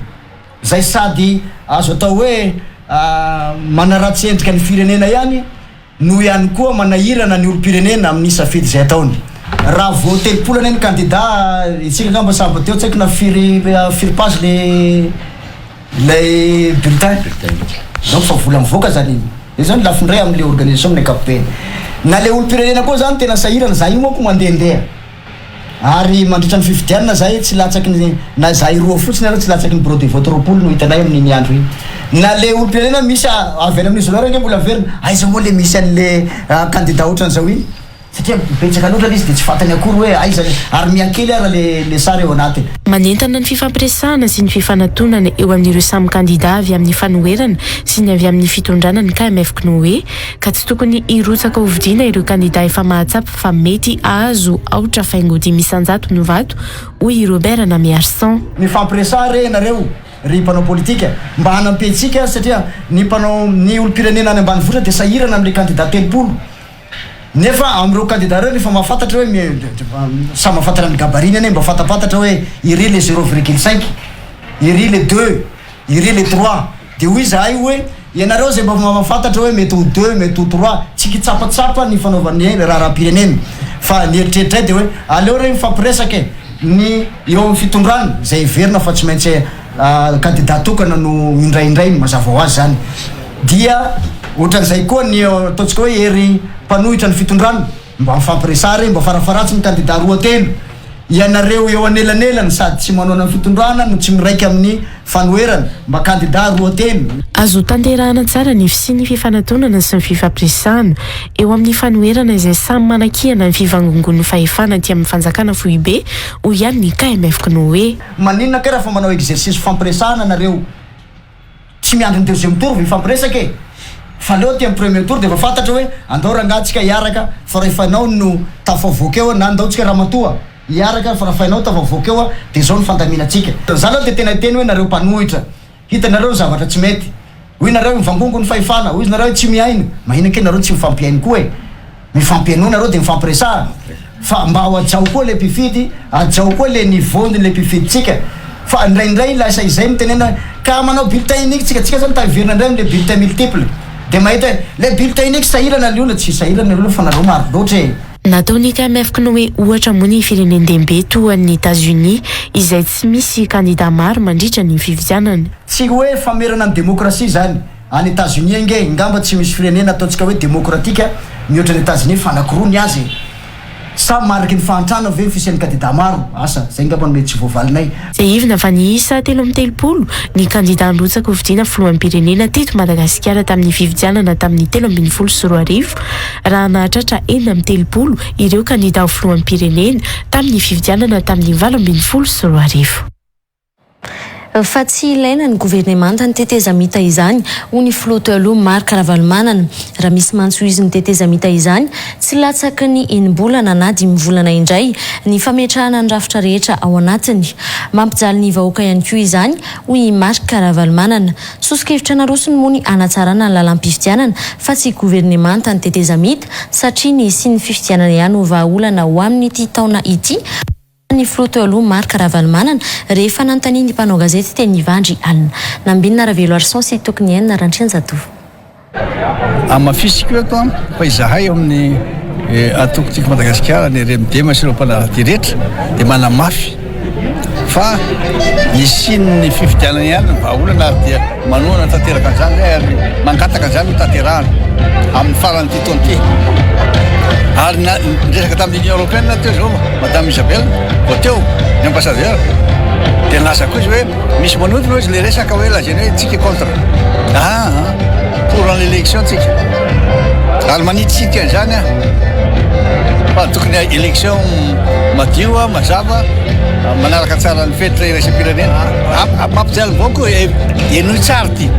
zay sady azo atao hoe manaratsy endrika ny firenena ihany no ihany koa manahirana ny olom-pirenena amin'ny safidy zay ataony. Raha vao 30 ny kandida isika ngamba samba teo tsaiko na firy-page le bulletin. Donc fa vola mivoaka zany io zany lafindray amin'le organisation amin'ny ankapobeny. Na le olom-pirenena koa zany tena sahirana za io moako mandehandeha ary mandritra ny fifidianana zay tsy latsaky na za roa fotsiny ary tsy latsaky ny bureau de vote roapolo no hitanay amin'ny andro iny. Na le olom-pirenena misy avy any amin'izy loara nge mbola verina aiza moa le misy an'le kandida ohatran'izao iny satria betsaka loatra izy dia tsy fantany akory hoe aiza ary miankely ara le sary eo anatiny. Manentana ny fifampiresahana sy ny fifanantonana eo amin'ireo samy kandida avy amin'ny fanoherana sy ny avy amin'ny fitondrana ny KMF Knoe ka tsy tokony hirotsaka ho vidiana ireo kandida efa mahatsapa fa mety azo aotra faingo 500 no vato hoy Robert Namiarsan. Ny fampiresaha re nareo ry mpanao politika mba hanampetsika satria ny olom-pirenena any ambanivohitra dia sahirana amin'le kandida 30. Nefa amin'ireo kandida reo nefa mahafantatra hoe sa mahafantatra ny gabariny ane mba fatapatatra hoe iry le 0,5 iry le 2 iry le 3 dia hoy zahay hoe ianareo zay mba mahafantatra hoe mety ho 2 mety ho 3 tsy kitsapatsapa ny fanaovany raharam-pirenena fa ny eritreritray dia hoe aleo reny mifampiresaka ny eo amin'ny fitondrana zay verina fa tsy maintsy kandida tokana no indraindray mazava ho azy zany dia ohatran'izay koa ny ataontsika hoe ery mpanohitra ny fitondrana mba mifampiresahana reny mba farafaratsy ny kandida roa telo ianareo eo anelanelany sady tsy manao amin'ny fitondrana no tsy miraiky amin'ny fanoherana mba kandida roa telo. Azo tanterahana tsara ny fisian'ny fifanantonana sy ny fifampiresahana eo amin'ny fanoherana izay samy manakihana ny fivangongon'ny fahefana ty amin'ny fanjakana Foibe ho ihany ny KMF Knoe. Maninona kay raha fa manao exercice fampiresahana nareo tsy miandry ny deuxième tour vifampiresaka e fa leo ty amin'ny premier tour dia efa fantatra hoe andao rangatsika hiaraka fa rehefanao no tafavoakeo na andaotsika ramatoa hiaraka fa rahafainao tafavoakeo dia zao ny fandaminatsika. Za loha dia tena teny hoe nareo mpanohitra hitanareo zavatra tsy mety hoy nareo mivangongo ny fahefana hoy nareo tsy miaina mahina ke nareo tsy mifampiainy koa e mifampianona reo de mifampiresahana fa mba ho ajao koa le mpifidy ajao koa le nivony le mpifiditsika fa indraindray lasa izay mitenena ka manao bulletin unique tsika zany taverina indray amle bulletin multiple de mahita le bulletin unique sahirana le olona tsy sahirana le olona fa nareo maro loatra e. Nataony KMF no hoe ohatra moa ny firenendehibe toa ny États-Unis izay tsy misy kandida maro mandritra ny fifidianana. Tsy hoe famerana amin'ny demokrasia zany any États-Unis nge ngamba tsy misy firenena ataontsika hoe demokratika mihoatra ny États-Unis fa anakiroa ny azy samy mariky ny fahantrana ve fisian'ny kandida maro asa zay ngamba mety tsy voavalinay. Zay ivina fa ny isa 13 ny kandida androtsaka fidiana filohan'ny pirenena teto Madagasikara tamin'ny fifidianana tamin'ny 2014 raha nahatratra 13 ireo kandida ho filohan'ny pirenena tamin'ny fifidianana tamin'ny 2014. Fa tsy ilaina ny governemanta ny teteza mita izany ho ny filoha taloha Marc Ravalomanana. Raha misy mantso izy ny teteza mita izany tsy latsaky ny 9 bolana na 10 volana indray ny fametrahana ny rafitra rehetra ao anatiny. Mampijaly ny vahoaka ihany koa izany hoy Marc Ravalomanana. Sosokevitra narosony moa ny anatsarana ny lalam-pifidianana fa tsy governemanta ny teteza mita satria ny sy ny fifidianana ihany ho vahaolana ho amin'ity taona ity. Ny filoha aloha Marc Ravalomanana rehefa nanontany ny mpanao gazety teny Ivandry Alina. Nambinina Ravelo Arson sy tokony enina Randrianjatovo. Amafisy koa to fa izahay amin'ny atokotika Madagasikara ny remidema sy ireo mpanaraty rehetra dia manamafy fa ny siny ny fifidianana ihany ny vahaolana ary dia manoana tanteraka an'izany ary mangataka an'izany no tanterahana amin'ny farany ity taona ity. Ary resaka tamin'ny Union Européenne teo zao Madame Isabelle vao teo ny ambassadeur dia lasa koa izy hoe misy manodina hoe izy le resaka hoe lazany hoe tsika contre pour en l'élection tsika ary maniditsika an'izany fa tokony élection madio mazava manaraka tsara ny fetra iraisam-pirenena mampijaly vaoko enoy tsara ty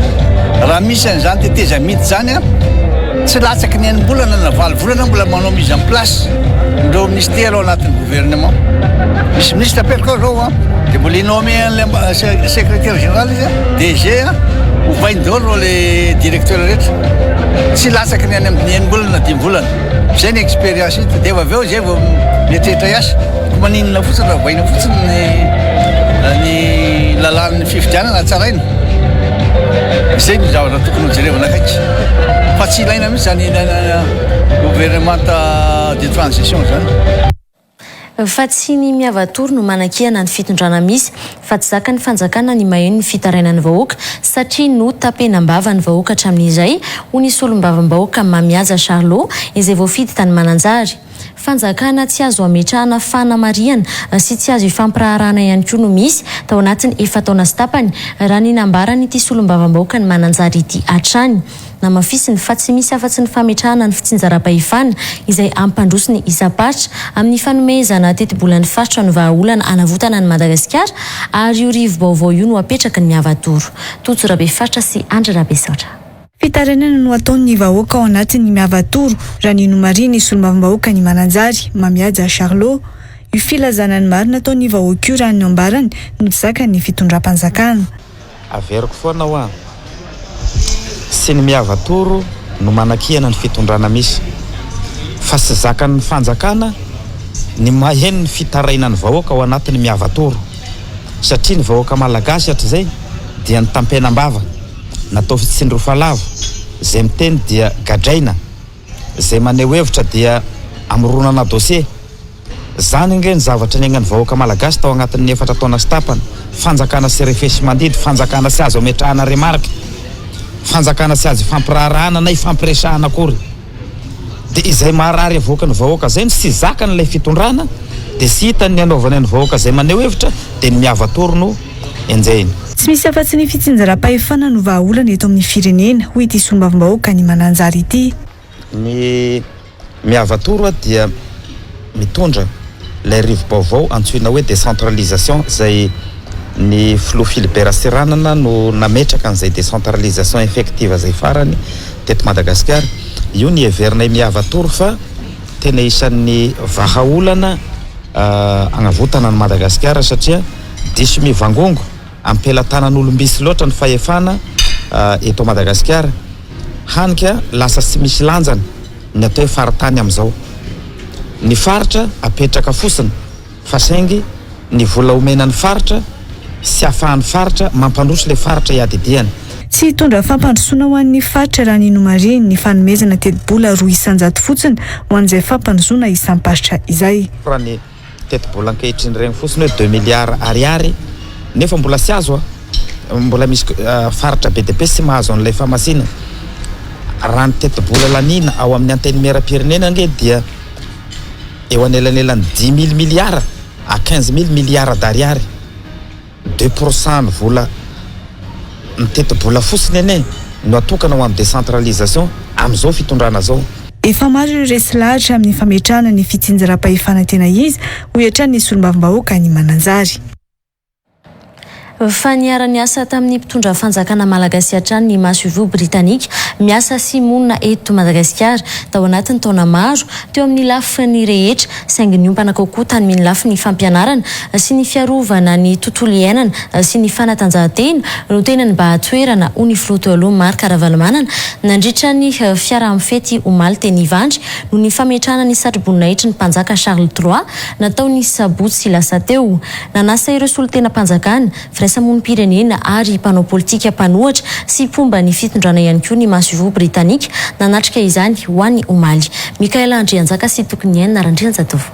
raha misy an'izany teteza mity zany tsy latsaky ny 9 bolana na 9 volana mbola manao mise en place ndreo ministère ao anatin'ny gouvernement misy ministre apetraka zao dia mbola inome an'le secrétaire général izy DG hovainy daholo le directeur rehetra tsy latsaky ny any amin'ny 9 bolana na 10 volana zay ny expérience hita dia aveo zay vao mieritreritra iasa ko maninona fotsiny raha vaina fotsiny ny lalan'ny fifidianana tsaraina zay ny zavatra tokony hojerevana akaiky fa tsy ilaina mihitsy zany gouvernementa de transition zany. Fa tsy ny miavatory no manakihana ny fitondrana misy fa tsy zaka ny fanjakana ny maheno ny fitarainany vahoaka satria no tapenam-bava ny vahoaka hatramin'izay ho nisy olom-bavam-bahoaka Mamiaza Charlot izay voafidy tany Mananjary. Fanjakana tsy azo ametrahana fanamariana sy tsy azo ifampiraharana ihany koa no misy tao anatiny 4 taona sy tapany raha ny nambarany ity solom-bavam-bahoaka ny Mananjary ity hatrany. Namafisiny fa tsy misy afa-tsy ny fametrahana ny fitsinjaram-pahefana izay ampandroso ny isapatra amin'ny fanomezana teti-bolan'ny faritra ny vahaolana anavotana ny Madagasikara ary io rivo vaovao io no apetraka ny miavatoro. Tojo Rabe Faritra sy Andra Rabe Saotra. Fitarainana no ataon'ny vahoaka ao anatin'ny miavatoro raha ny nomariny ny solom-bavam-bahoaka ny Mananjary Mamiaza Charlot. Io filazana ny marina ataon'ny vahoaka io raha ny ambarany no zaka ny fitondram-panjakana. Averiko foana ho sy ny miavatoro no manakihana ny fitondrana misy fa sy zakan'ny fanjakana ny maheno ny fitarainany vahoaka ao anatin'ny miavatoro satria ny vahoaka malagasy hatr'izay dia ny tampenam-bava natao fitsindrofalavo zay miteny dia gadraina zay maneho hevitra dia amronana dossier zany nge ny zavatra ny aignany vahoaka malagasy tao agnatin'ny 4 taona sy tapany fanjakana sy refesy mandidy fanjakana sy azo ametrahana remarky fanjakana sy azy fampirarahana na ifampiresahana akory dia izay maharary avoaka ny vahoaka zay sy zakany ilay fitondrana dia sy hitany ny anaovana ny vahoaka zay maneho hevitra dia ny miavatoro no enjehiny. Tsy misy afa-tsy ny fitsinjaram-pahefana no vahaolana eto amin'ny firenena hoy ity solom-bavam-bahoaka ny Mananjary ity. Ny miavatoro dia mitondra ilay rivo-baovao antsoina hoe décentralisation zay ny filoha Philibert Siranana no nametraka an'izay décentralisation effective zay farany teto Madagasikara. Io ny heverinay miavatoro fa tena isan'ny vahaolana agnavotana ny Madagasikara satria diso mivangongo ampelatanan'olombisy loatra ny fahefana eto Madagasikara hanika lasa tsy misy lanjana ny atao hoe faritany amin'izao. Ny faritra apetraka fosiny fa saingy ny vola omena ny faritra sy ahafahan'ny faritra mampandroso le faritra iadidiany. Tsy hitondra fampandrosoana ho an'ny faritra raha ny nomariny ny fanomezana teti-bola 200 fotsiny ho an'izay fampandrosoana isam-paritra izay. Raha ny teti-bola ankehitriny regny fotsiny hoe 2 milliards ariary nefa mbola sy azo mbola misy faritra BDP sy mahazo an'ilay famasina. Raha ny teti-bola lanina ao amin'ny anteny mera-pirenena nge dia eo anelanelany 10 000 milliards à 15 000 milliards d'ariary. 2% ny vola ny teti-bola fotsiny ene no atokana ho amin'ny décentralisation amin'izao fitondrana zao. Efa maro ireo resy lahatra amin'ny fametrahana ny fitsinjaram-pahefana tena izy ho hiatrany ny solombavambahoaka ny Mananjary. Fa niara-ny asa tamin'ny mpitondra fanjakana malagasy hatrany ny maso Britanika miasa sy monina eto Madagasikara tao anatin'ny taona maro teo amin'ny lafiny rehetra saingy niompana kokoa tany ny lafiny fampianarana sy ny fiarovana ny tontolo iainana sy ny fanatanjahantena no tena ny bahatoerana ho ny filoha Marc Ravalomanana nandritra ny fiara amin'ny fety omaly teny Ivandry no ny fametrahana ny satroboninahitra ny mpanjaka Charles III natao ny sabotsy sy lasa teo. Nanasa ireo solo tena mpanjakana samony pirenena ary mpanao politika mpanohatra sy pomba ny fitondrana ihany koa ny maso Britanika nanatrika izany ho an'ny omaly. Mikaela Andrianjaka sy tokony iainina Randrianjatovo.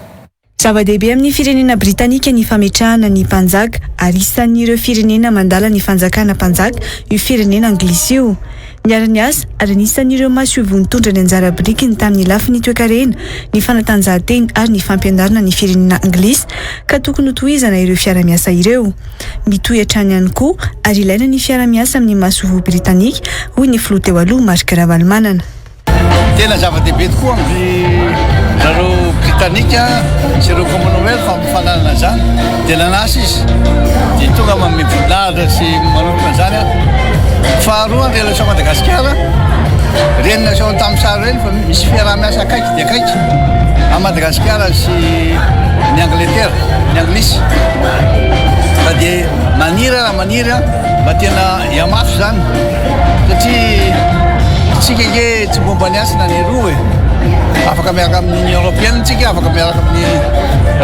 Zava-dehibe amin'ny firenena Britanika ny fametrahana ny mpanjaka ary isan'ireo firenena mandala ny fanjakana mpanjaka io firenena Anglisy io. Niara-ny asa ary nisan'ireo masovo nitondra ny anjara birikiny tamin'ny lafiny toe-karena ny fanatanjahantena ary ny fampianarana ny firenena Anglisy ka tokony hotohizana ireo fiara-miasa ireo. Mitohy hatrany ihany koa ary ilaina ny fiara-miasa amin'ny masovo Britanika hoy ny filoha teo aloha Marc Ravalomanana. Tena zava-dehibe tokoa amin'ny zareo Britanika sy ireo Commonwealth fampifanarana zany tena nasa izy dia tonga mamivonahitra sy manokana zany faharoa ny relation Madagasikara reny nation tamin'ny sary reny fa misy fiara-miasa akaiky dia akaiky a Madagasikara sy ny Angleterre ny Anglisy fa dia manira mba tena hiamafy zany satria tsika nge tsy momba ny asa na ny roa afaka miaraka amin'ny Union Européenne tsika afaka miaraka amin'ny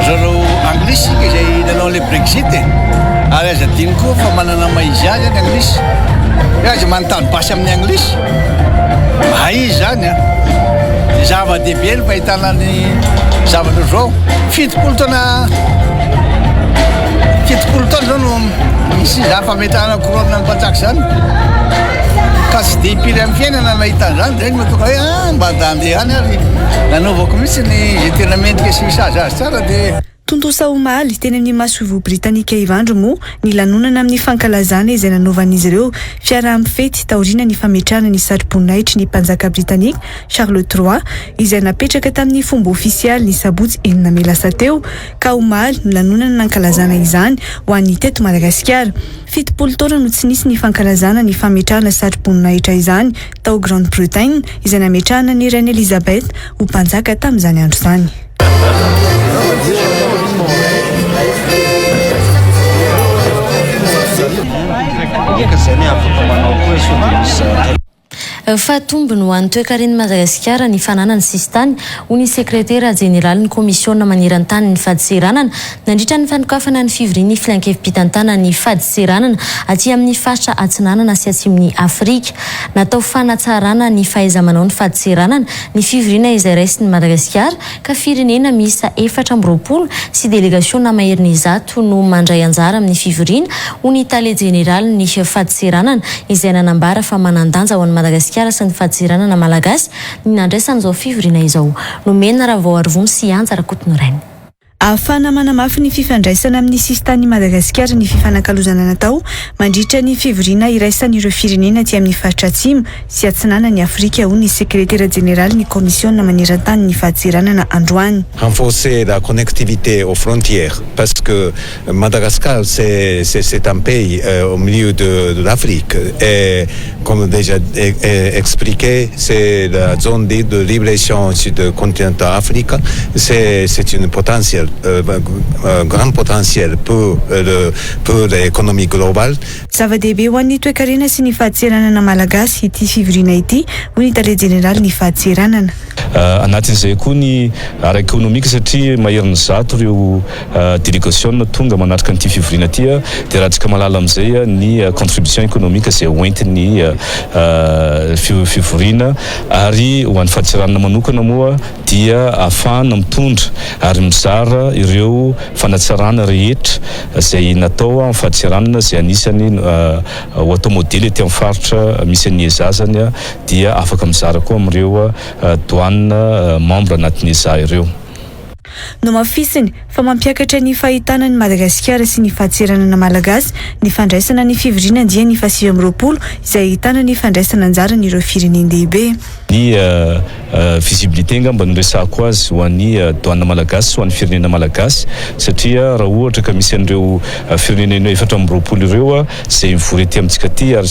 zareo Anglisy sika izay nanao le Brexit ary aza diny koa fa manana maizy azy ny Anglisy aza manontany basy amin'ny Anglisy maizy zany dia zava-dehibe ny fahitana ny zavatra zao 70 taona zao no misy zany fametrahana korona ny mpanjaka zany ka sy dia hipiry amin'ny fiainana nahitany zany dia matoka hoe mba da andeha any ary nanaovako mihitsy ny tena mendrika sy misazy azy tsara dia Tontosa omaly teny amin'ny masovo Britanika Ivandry moa ny lanonana amin'ny fankalazana izay nanaovan'izy ireo fiara amin'ny fety taoriana ny fametrahana ny satroboninahitra ny mpanjaka Britanika Charles III izay napetraka tamin'ny fomba ofisialy ny sabotsy 9 May lasa teo ka omaly no lanonana nankalazana izany ho an'ny teto Madagasikara. 70 taona no tsy nisy ny fankalazana ny fametrahana satroboninahitra izany tao Grande-Bretagne izay nametrahana ny Reine Elisabeth ho mpanjaka tamin'izany andro izany. Fatombony ho an'ny toe-karena Madagasikara ny fananany sistany ho ny sekretera jeneraly ny komisiona maniran-tany ny fadiseranana nandritra ny fanokafana ny fivorian'ny filankevim-pitantana ny fadiseranana aty amin'ny faritra atsinanana sy atsimon'ny Afrika. Natao fanatsarana ny fahaiza-manao ny fadiseranana ny fivoriana izay raisin'ny Madagasikara ka firenena miisa 420 sy delegasiona maherin'ny zato no mandray anjara amin'ny fivoriana ho ny tale jeneraly ny fadiseranana izay nanambara fa manandanja ho an'ny Madagasikara sy ny fadiseranana malagasy ny nandraisan'izao fivoriana izao. Nomena raha vao arivony sy anjara kotonorainy. Ahafana manamafy ny fifandraisana amin'ny sistany Madagasikara ny fifanankalozana natao mandritra ny fivoriana iraisan'ireo firenena aty amin'ny faritra atsimo sy atsinana ny Afrika ho ny sekretera jeneraly ny komisiona maniran-tany ny fadiseranana androany. Renforcer la connectivité aux frontières parce que Madagascar c'est un pays au milieu de l'Afrique et comme déjà expliqué c'est la zone de libre-échange du continent Afrique c'est une potentiel grand potentiel pour l'économie globale. Zava-dehibe ho an'ny toe-karena sy ny fadiseranana malagasy ity fivoriana ity ho ny tale jeneraly ny fadiseranana. anatin'izay koa ny ara-ekonomika satria maherin'ny zato ireo délégation tonga manatrika an'ity fivoriana ty dia raha tsika malala amin'izay ny contribution économique zay hoentin'ny fivoriana ary ho an'ny fahatiranana manokana moa dia ahafahana mitondra ary mizara ireo fanatsarana rehetra zay natao amin'ny fahatiranana zay anisany ho atao modely ety amin'ny faritra misy any ezazany dia afaka mizara koa amin'ireo douane membre anatin'ny eza ireo. No mafisiny fa mampiakatra ny fahitana ny Madagasikara sy ny fahatseranana malagasy ny fandraisana ny fivoriana dia ny 2020 izay ahitana ny fandraisana anjara n'ireo firenendehibe. Ny visibilité ngamba no resako azy ho an'ny douane malagasy ho an'ny firenena malagasy satria raha ohatra ka misy an'ireo firenena 2020 ireo zay mivory ety amintsika ty ary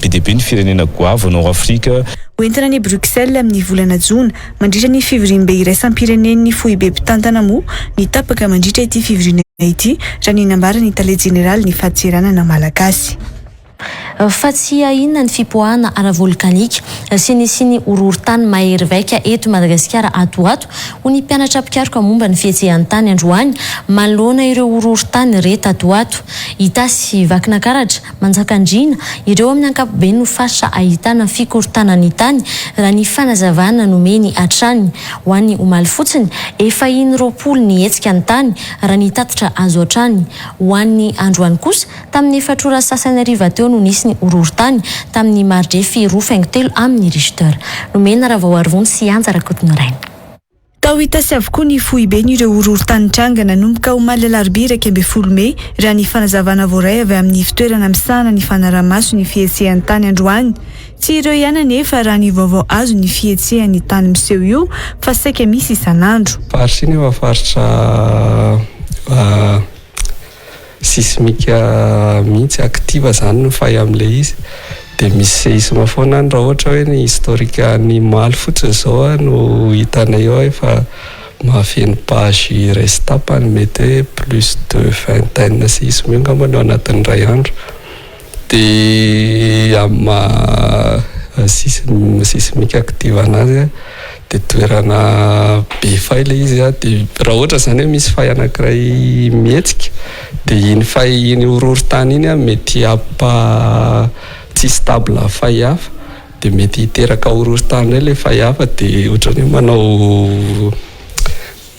PDB ny firenena goavy nord Afrika. Hoentina ny Bruxelles amin'ny volana Jona mandritra ny fivoriam-be iraisam-pirenen'ny foibe mpitantana moa ny tapaka mandritra ity fivoriana ity raha ny nambara ny tale jeneraly ny fahatseranana malagasy. Fa tsy inona ny fipoahana ara-volkanika sy ny horohorontany mahery vaika eto Madagasikara atoato ho ny mpianatra pikaroka momba ny fihetsehan-tany androany manoloana ireo horohorontany reto atoato. Itasy vakinakaratra manjakandrina ireo amin'ny ankapobeny no faritra ahitana fikorotana ny tany raha ny fanazavana nomeny hatrany ho an'ny omaly fotsiny efa 120 ny hetsika ny tany raha ny tatitra azo hatrany ho an'ny androany kosa tamin'ny efatrora sasany ariva teo no nisy ny horohorontany tamin'ny marjefy 2.3 amin'ny Richter. Nomena raha vao arivony sy anja rakotiny rainy. Tao itasy avokoa ny foibe n'ireo horohorontany tranga nanomboka omaly alarobia 12 Mey raha ny fanazavana voaray avy amin'ny fitoerana misana ny fanaramaso ny fihetsehan-tany androany. Tsy ireo ihany nefa raha ny vaovao azo ny fihetsehan'ny tany miseho io fa saika misy isan'andro. Faritra iny efa faritra sismika mihitsy aktiva zany no fahy amin'ilay izy dia misy séisme foana raha ohatra hoe ny historika ny maly fotsiny zao no hitanay eo efa mahafeno page restapany mety hoe plus de vingtaine séisme ngamba no anatin'ny ray andro dia amin'ny sismika active anazy dia toerana be fay ilay izy dia raha ohatra zany hoe misy fay anankiray mihetsika dia iny fay iny horohorontany iny mety tsy stable fay hafa dia mety hiteraka horohorontany ilay fay hafa dia ohatrany hoe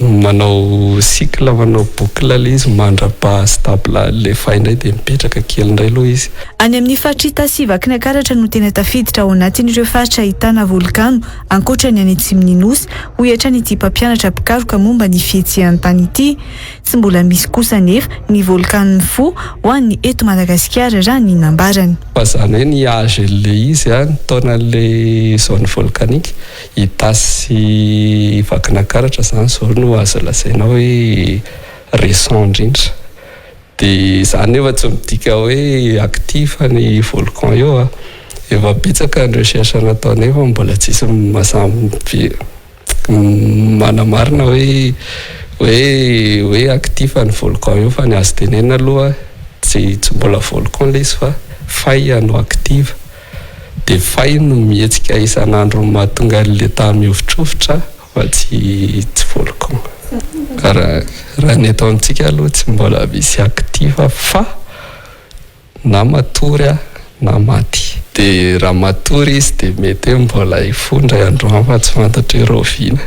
manao cycle manao boucle ilay izy mandrapa stable le fay indray dia mipetraka kely indray aloha izy. Any amin'ny faritra Itasy vakinakaratra no tena tafiditra ao anatin'ireo faritra ahitana volkano ankoatra ny any Tsimininosy ho hiatrany ity mpampianatra pikaroka momba ny fihetsehan-tany ity. Tsy mbola misy kosa nefa ny volkano fo ho an'ny eto Madagasikara raha ny nambarany. Fa zany hoe ny âge le izy ny taonan'ilay zone volcanique Itasy vakinakaratra zany zao no azo lazaina hoe récent indrindra dia zany nefa tsy midika hoe actif ny volcan eo efa betsaka ny recherche natao nefa mbola tsisy manamarina hoe actif ny volcan eo fa ny azo tenena aloha tsy mbola volcan le izy fa fay no active dia fay no mihetsika isan'andro mahatonga le tany miovitrovotra fa tsy volcan. Raha ny atao amintsika aloha tsy mbola misy active fa na matory na maty dia raha matory izy dia mety hoe mbola hifondra androany fa tsy fantatra hoe roviana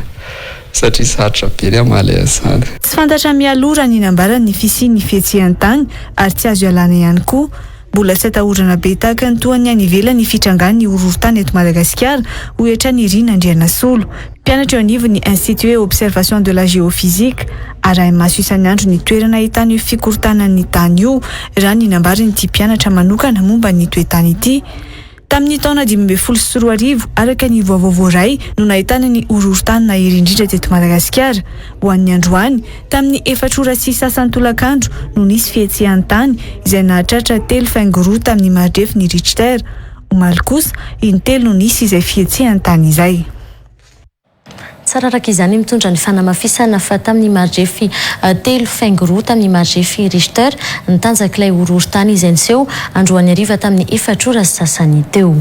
satria sarotra be ny amaly an'izany. Tsy fantatra mialora ny nambarany ny fisian'ny fihetsehan-tany ary tsy azo ialana ihany koa. Mbola tsy atahorana be tahaka ny toa ny any ivelany fitrangany ny horohorontany eto Madagasikara ho hiatrany Irina Andrianasolo. Mpianatra eo anivon'ny Institut Observation de la Géophysique arahy maso isan'andro ny toerana ahitana io fikorotana ny tany io raha ny nambarany ity mpianatra manokana momba ny toetany ity. Tamin'ny taona 2014 araka ny vaovao voaray no nahitana ny horohorontany nahery indrindra teto Madagasikara ho an'ny androany tamin'ny 4 sy sasany tolakandro no nisy fihetsehan-tany izay nahatratra 3.3 tamin'ny marjefy ny Richter. Omaly kosa intelo no nisy izay fihetsehan-tany izay. Tsara araka izany mitondra ny fanamafisana fa tamin'ny marjefy 3.3 tamin'ny marjefy Richter ny tanjak'ilay horohorontany izay niseho androany hariva tamin'ny 4 sasany teo.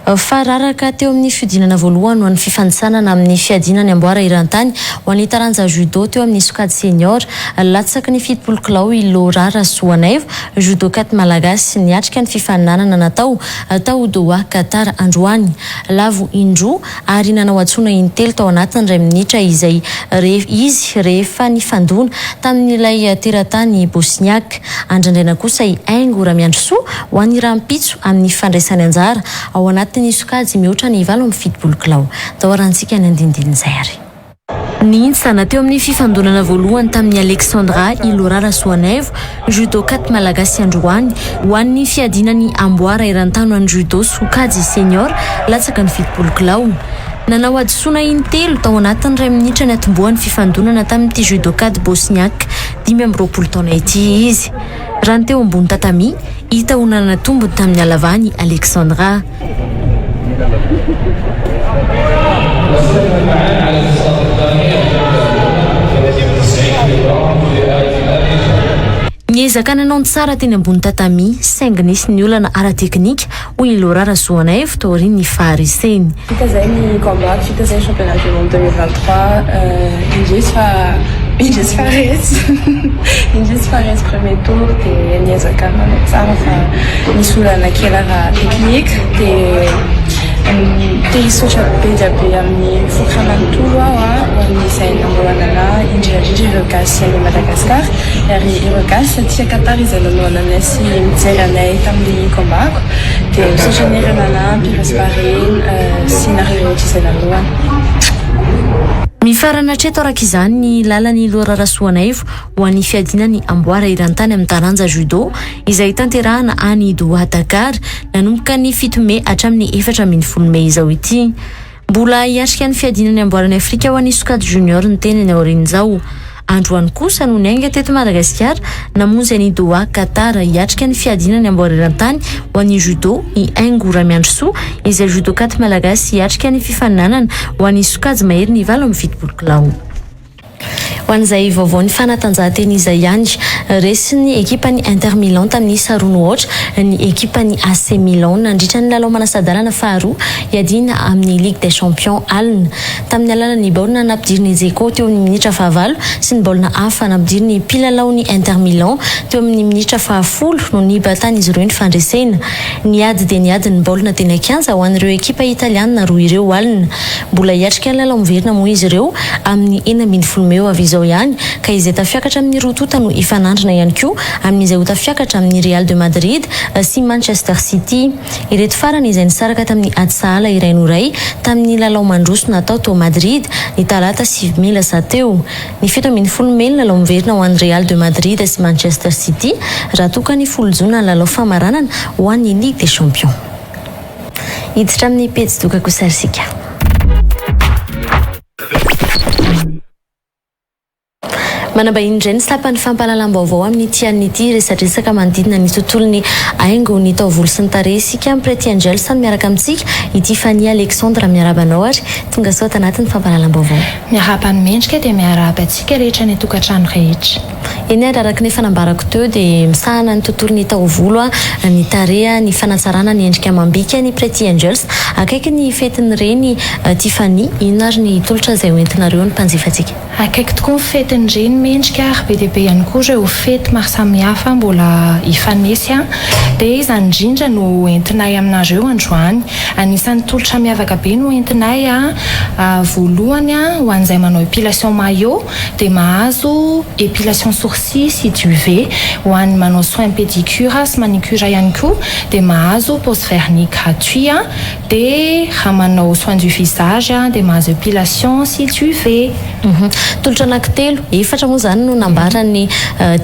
Fararaka teo amin'ny fiodinana voalohany ho an'ny fifanitsanana amin'ny fiadinany amboara irantany ho an'ny taranja judo teo amin'ny sokady senior latsaky ny 70 kilao i Lorara Soanaivo judokat malagasy niatrika ny fifaninanana natao tao Doha Qatar androany lavo indro ary nanao atsona intelo tao anatiny 2 minitra izay izy rehefa nifandona tamin'ilay teratany Bosniak andrandraina kosa i Aingo Ramiandrosoa ho an'ny rampitso amin'ny fandraisany anjara ao anatin'ny sokajy mihoatra ny 70 kilao taorantsika ny andindinizay ary Niintsana teo amin'ny fifandonana voalohany tamin'ny Alexandra i Lorara Soanaivo judokat malagasy androany ho an'ny fiadinany amboara irantano any judo sokajy senior latsaka ny 70 kilao nanao adisona intelo tao anatiny 2 minitra ny atombohan'ny fifandonana tamin'ity judokat Bosniak 20 taona ity izy raha ny teo ambony tatami hita ho nanatombony tamin'ny alavany Alexandra Niezaka nanao tsara teny ambony tatami saingy nisy ny olana ara-teknika hoy Lorara Soanaivo taoriny ny fahariseny. Vita zay ny combat, vita zay championnat du monde 2023 indrisy faresy premier tour dia niezaka nanao tsara fa nisy olana kely ara-teknika dia hisotra be dia be amin'ny fokrananontolo aho ho an'izay namohanana indrindra ireo gasy any Madagasikara ary ireo gasy aty Qatar izay namohanana sy mijery anay tamin'ny kombako dia misotra ny renanampy Rasbareny sy nareo izay namohana. Mifarana treto araka izany ny lalan'ny Lorara Soanaivo ho an'ny fiadinany amboara irantany amin'ny taranja judo izay tanterahana any Doha Dakar nanomboka ny 7 Mei hatramin'ny 14 Mei izao ity. Mbola hiatrika ny fiadinany amboarany Afrika ho an'ny sokady junior ny tenany aorian'izao. Androany kosa no niainga teto Madagasikara namonjy any Doha Qatar hiatrika ny fiadinany amboara irantany ho an'ny judo i Aingo Ramiandrosoa izay judokat malagasy hiatrika ny fifaninanana ho an'ny sokajy mahery ny 70 kilao. Ho an'izay vaovao ny fanatanjahanteny izay ihany resin'ny ekipany Inter Milan tamin'ny sarono ohatra ny ekipany AC Milan nandritra ny lalao manasadalana faharoa hiadina amin'ny Ligue des Champions alina tamin'ny alalan'ny baolina nampidiriny Dzeko teo amin'ny minitra fahavalo sy ny baolina hafa nampidiriny mpilalao ny Inter Milan teo amin'ny minitra fahafolo no nibatany izy ireo ny fandresena niady dia niady ny baolina teny an-kianja ho an'ireo ekipa italiana roa ireo alina mbola hiatrika ny lalao miverina moa izy ireo amin'ny 90 Mei avy izao ihany ka izay tafiakatra amin'ny rotota no ifanandrina ihany koa amin'izay ho tafiakatra amin'ny Real de Madrid sy Manchester City ireto farany izay nisaraka tamin'ny Atsahala iray noray tamin'ny lalao mandroso natao tao Madrid ny talata 9 Mei lasa teo ny 17 Mei lalao miverina ho an'ny Real de Madrid sy Manchester City raha toka ny 10 Jona ny lalao famaranana ho an'ny Ligue des Champions hiditra amin'ny pejy doka kosarisika. Manambahiny indray ny sapan'ny fampahalalam-baovao amin'ny tian'ity resadresaka manodidina ny tontolon'ny aingo ny taovolo sy ny taresika amin'ny Pretty Angel samy miaraka amintsika ity Fanny Alexandre miarabanao ary tonga sao tanatin'ny fampahalalam-baovao. Miaraba ny mendrika dia miaraba antsika rehetra ny tokantrano rehetra. Eny araka ny fanambarako teo dia misahana ny tontolon'ny taovolo ny tarea ny fanatsarana ny endrika amam-bika ny Pretty Angels akaiky ny fetiny reny Tiffany ino ary ny tolotra izay hoentinareo ny mpanjifantsika. Akaiky tokoa ny fetiny reny mendrika ary be dia be ihany koa ireo fety maro samihafa mbola hifanesy dia izany indrindra no entinay aminareo androany anisan'ny tolotra miavaka be no entinay voalohany ho an'izay manao épilation maillot dia mahazo épilation sourcil sy duvet ho an'ny manao soin pédicure sy manicure ihany koa dia mahazo pose vernis gratuit dia raha manao soin du visage dia mahazo épilation sy duvet. Tolotra anankitelo efatra moa zany no nambarany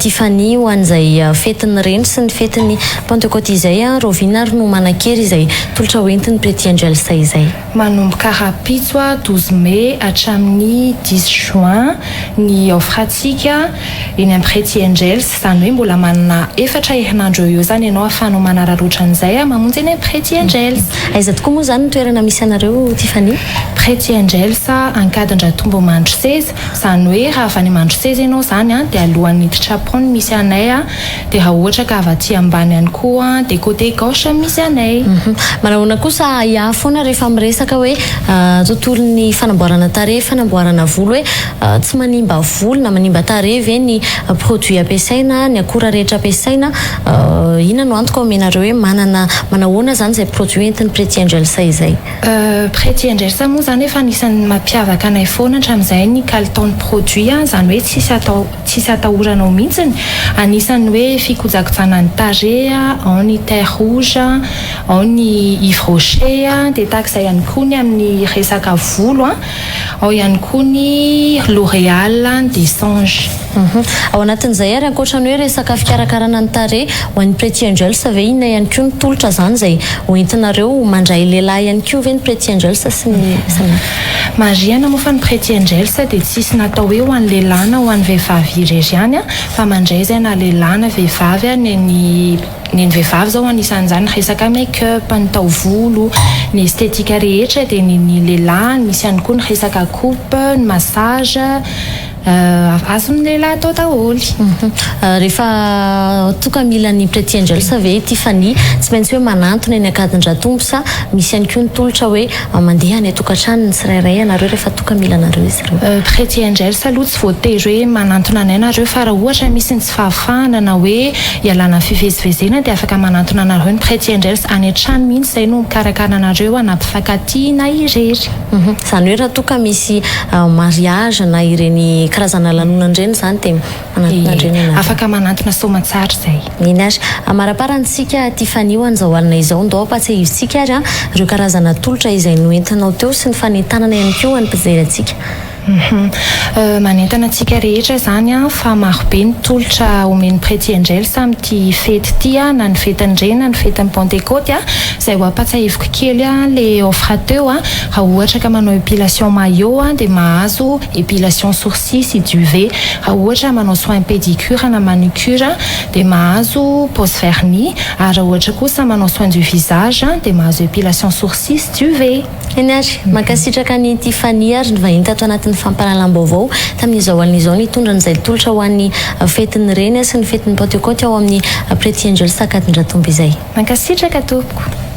Tiffany ho an'izay fetiny reny sy ny fetiny Pentecôte izay rovina ary no manan-kery izay tolotra hoentin'ny Pretty Angel izay. Manomboka rapitso 12 Mei hatramin'ny 10 Juin ny offre-ntsika eny Pretty Angels zany hoe mbola manana efatra herinandro eo zany ianao ahafahanao manararaotra an'izay mamonjy ny Pretty Angels. Aiza tokoa moa zany toerana misy anareo Tiffany? Pretty Angels Ankadindratombo mandro 16 zany hoe raha avy any mandro 16 ianao zany dia alohan'ny Trapon misy anay dia raha ohatra ka avy aty ambany ihany koa dia côté gauche misy anay. Manahona kosa ia foana rehefa miresaka hoe tontolon'ny fanamboarana tarehy, fanamboarana volo hoe tsy manimba volo na manimba tarehy ve ny produit ampiasaina, ny akora rehetra ampiasaina, inona no antoka omenareo hoe manahoana zany izay produit entin'ny Pretty Angels izay? Pretty Angels moa zany efa anisan'ny mampiavaka anay foana hatramin'izay ny qualité produit zany hoe tsisy atahoranao mihitsiny. Anisan'ny hoe fikojakojana ny tarehy, ao ny terre rouge, ao ny Yves Rocher, dia tahak'izay ihany koa ny amin'ny resaka volo, ao ihany koa ny L'Oréal, Dessange. Ao anatin'izay ary ankoatrany hoe resaka fikarakarana ny tarehy ho an'ny Pretty Angels ve inona ihany koa ny tolotra zany izay hoentinareo mandray lehilahy ihany koa ve ny Pretty Angels sy ny mariana moa fa ny Pretty Angels dia tsisy natao hoe ho an'ny lehilahy na ho an'ny vehivavy irery ihany fa mandray zay na lehilahy na vehivavy ny vehivavy zao anisan'izany resaka make-up, ny taovolo, ny estetika rehetra dia ny lehilahy misy ihany koa ny resaka coupe, ny massage azon'ny lehilahy atao daholy. Rehefa tokamilan'ny Pretty Angels ve Tiffany tsy maintsy hoe manantona eny Ankadindratombo sa misy ihany koa ny tolotra hoe mandeha any atokantrano ny tsirairay anareo rehefa tokamilanareo izy ireo? Pretty Angels aloha tsy voatery hoe manantona anay nareo fa raha ohatra misy ny tsy fahafahana na hoe ialana fivezivezena dia afaka manantona anareo ny Pretty Angels any an-trano mihitsy izay no mikarakara anareo anampifankatia na irery. Zany hoe raha toka misy mariage na ireny karazana lanonana ireny zany dia manantona ireny afaka manantona somatsara izay. Iny ary amaraparantsika Tiffany ho an'izao alina izao ndao ampatsiahintsika ary ireo karazana tolotra izay noentinao teo sy ny fanentanana ihany koa any mpijery manentana antsika rehetra zany fa marobe ny tolotra omen'ny Pretty Angels amin'ity fety ity na ny fetin'ny rena ny fetin'ny Pentecôte izay ho ampatsahiviko kely le offre teo raha ohatra ka manao épilation maillot dia mahazo épilation sourcils sy duvet, raha ohatra manao soin pédicure na manucure dia mahazo pose vernis, ary raha ohatra kosa manao soin du visage dia mahazo épilation sourcils duvet. Eny ary mankasitraka ny Tiffany ary ny vahiny tato anatin'ny fampahalalam-baovao tamin'izao alin'izao nitondra n'izay tolotra ho an'ny fetin'ny reny sy ny fetin'ny Pentecôte ao amin'ny Pretty Angels Ankadindratombo izay. Mankasitraka tompoko.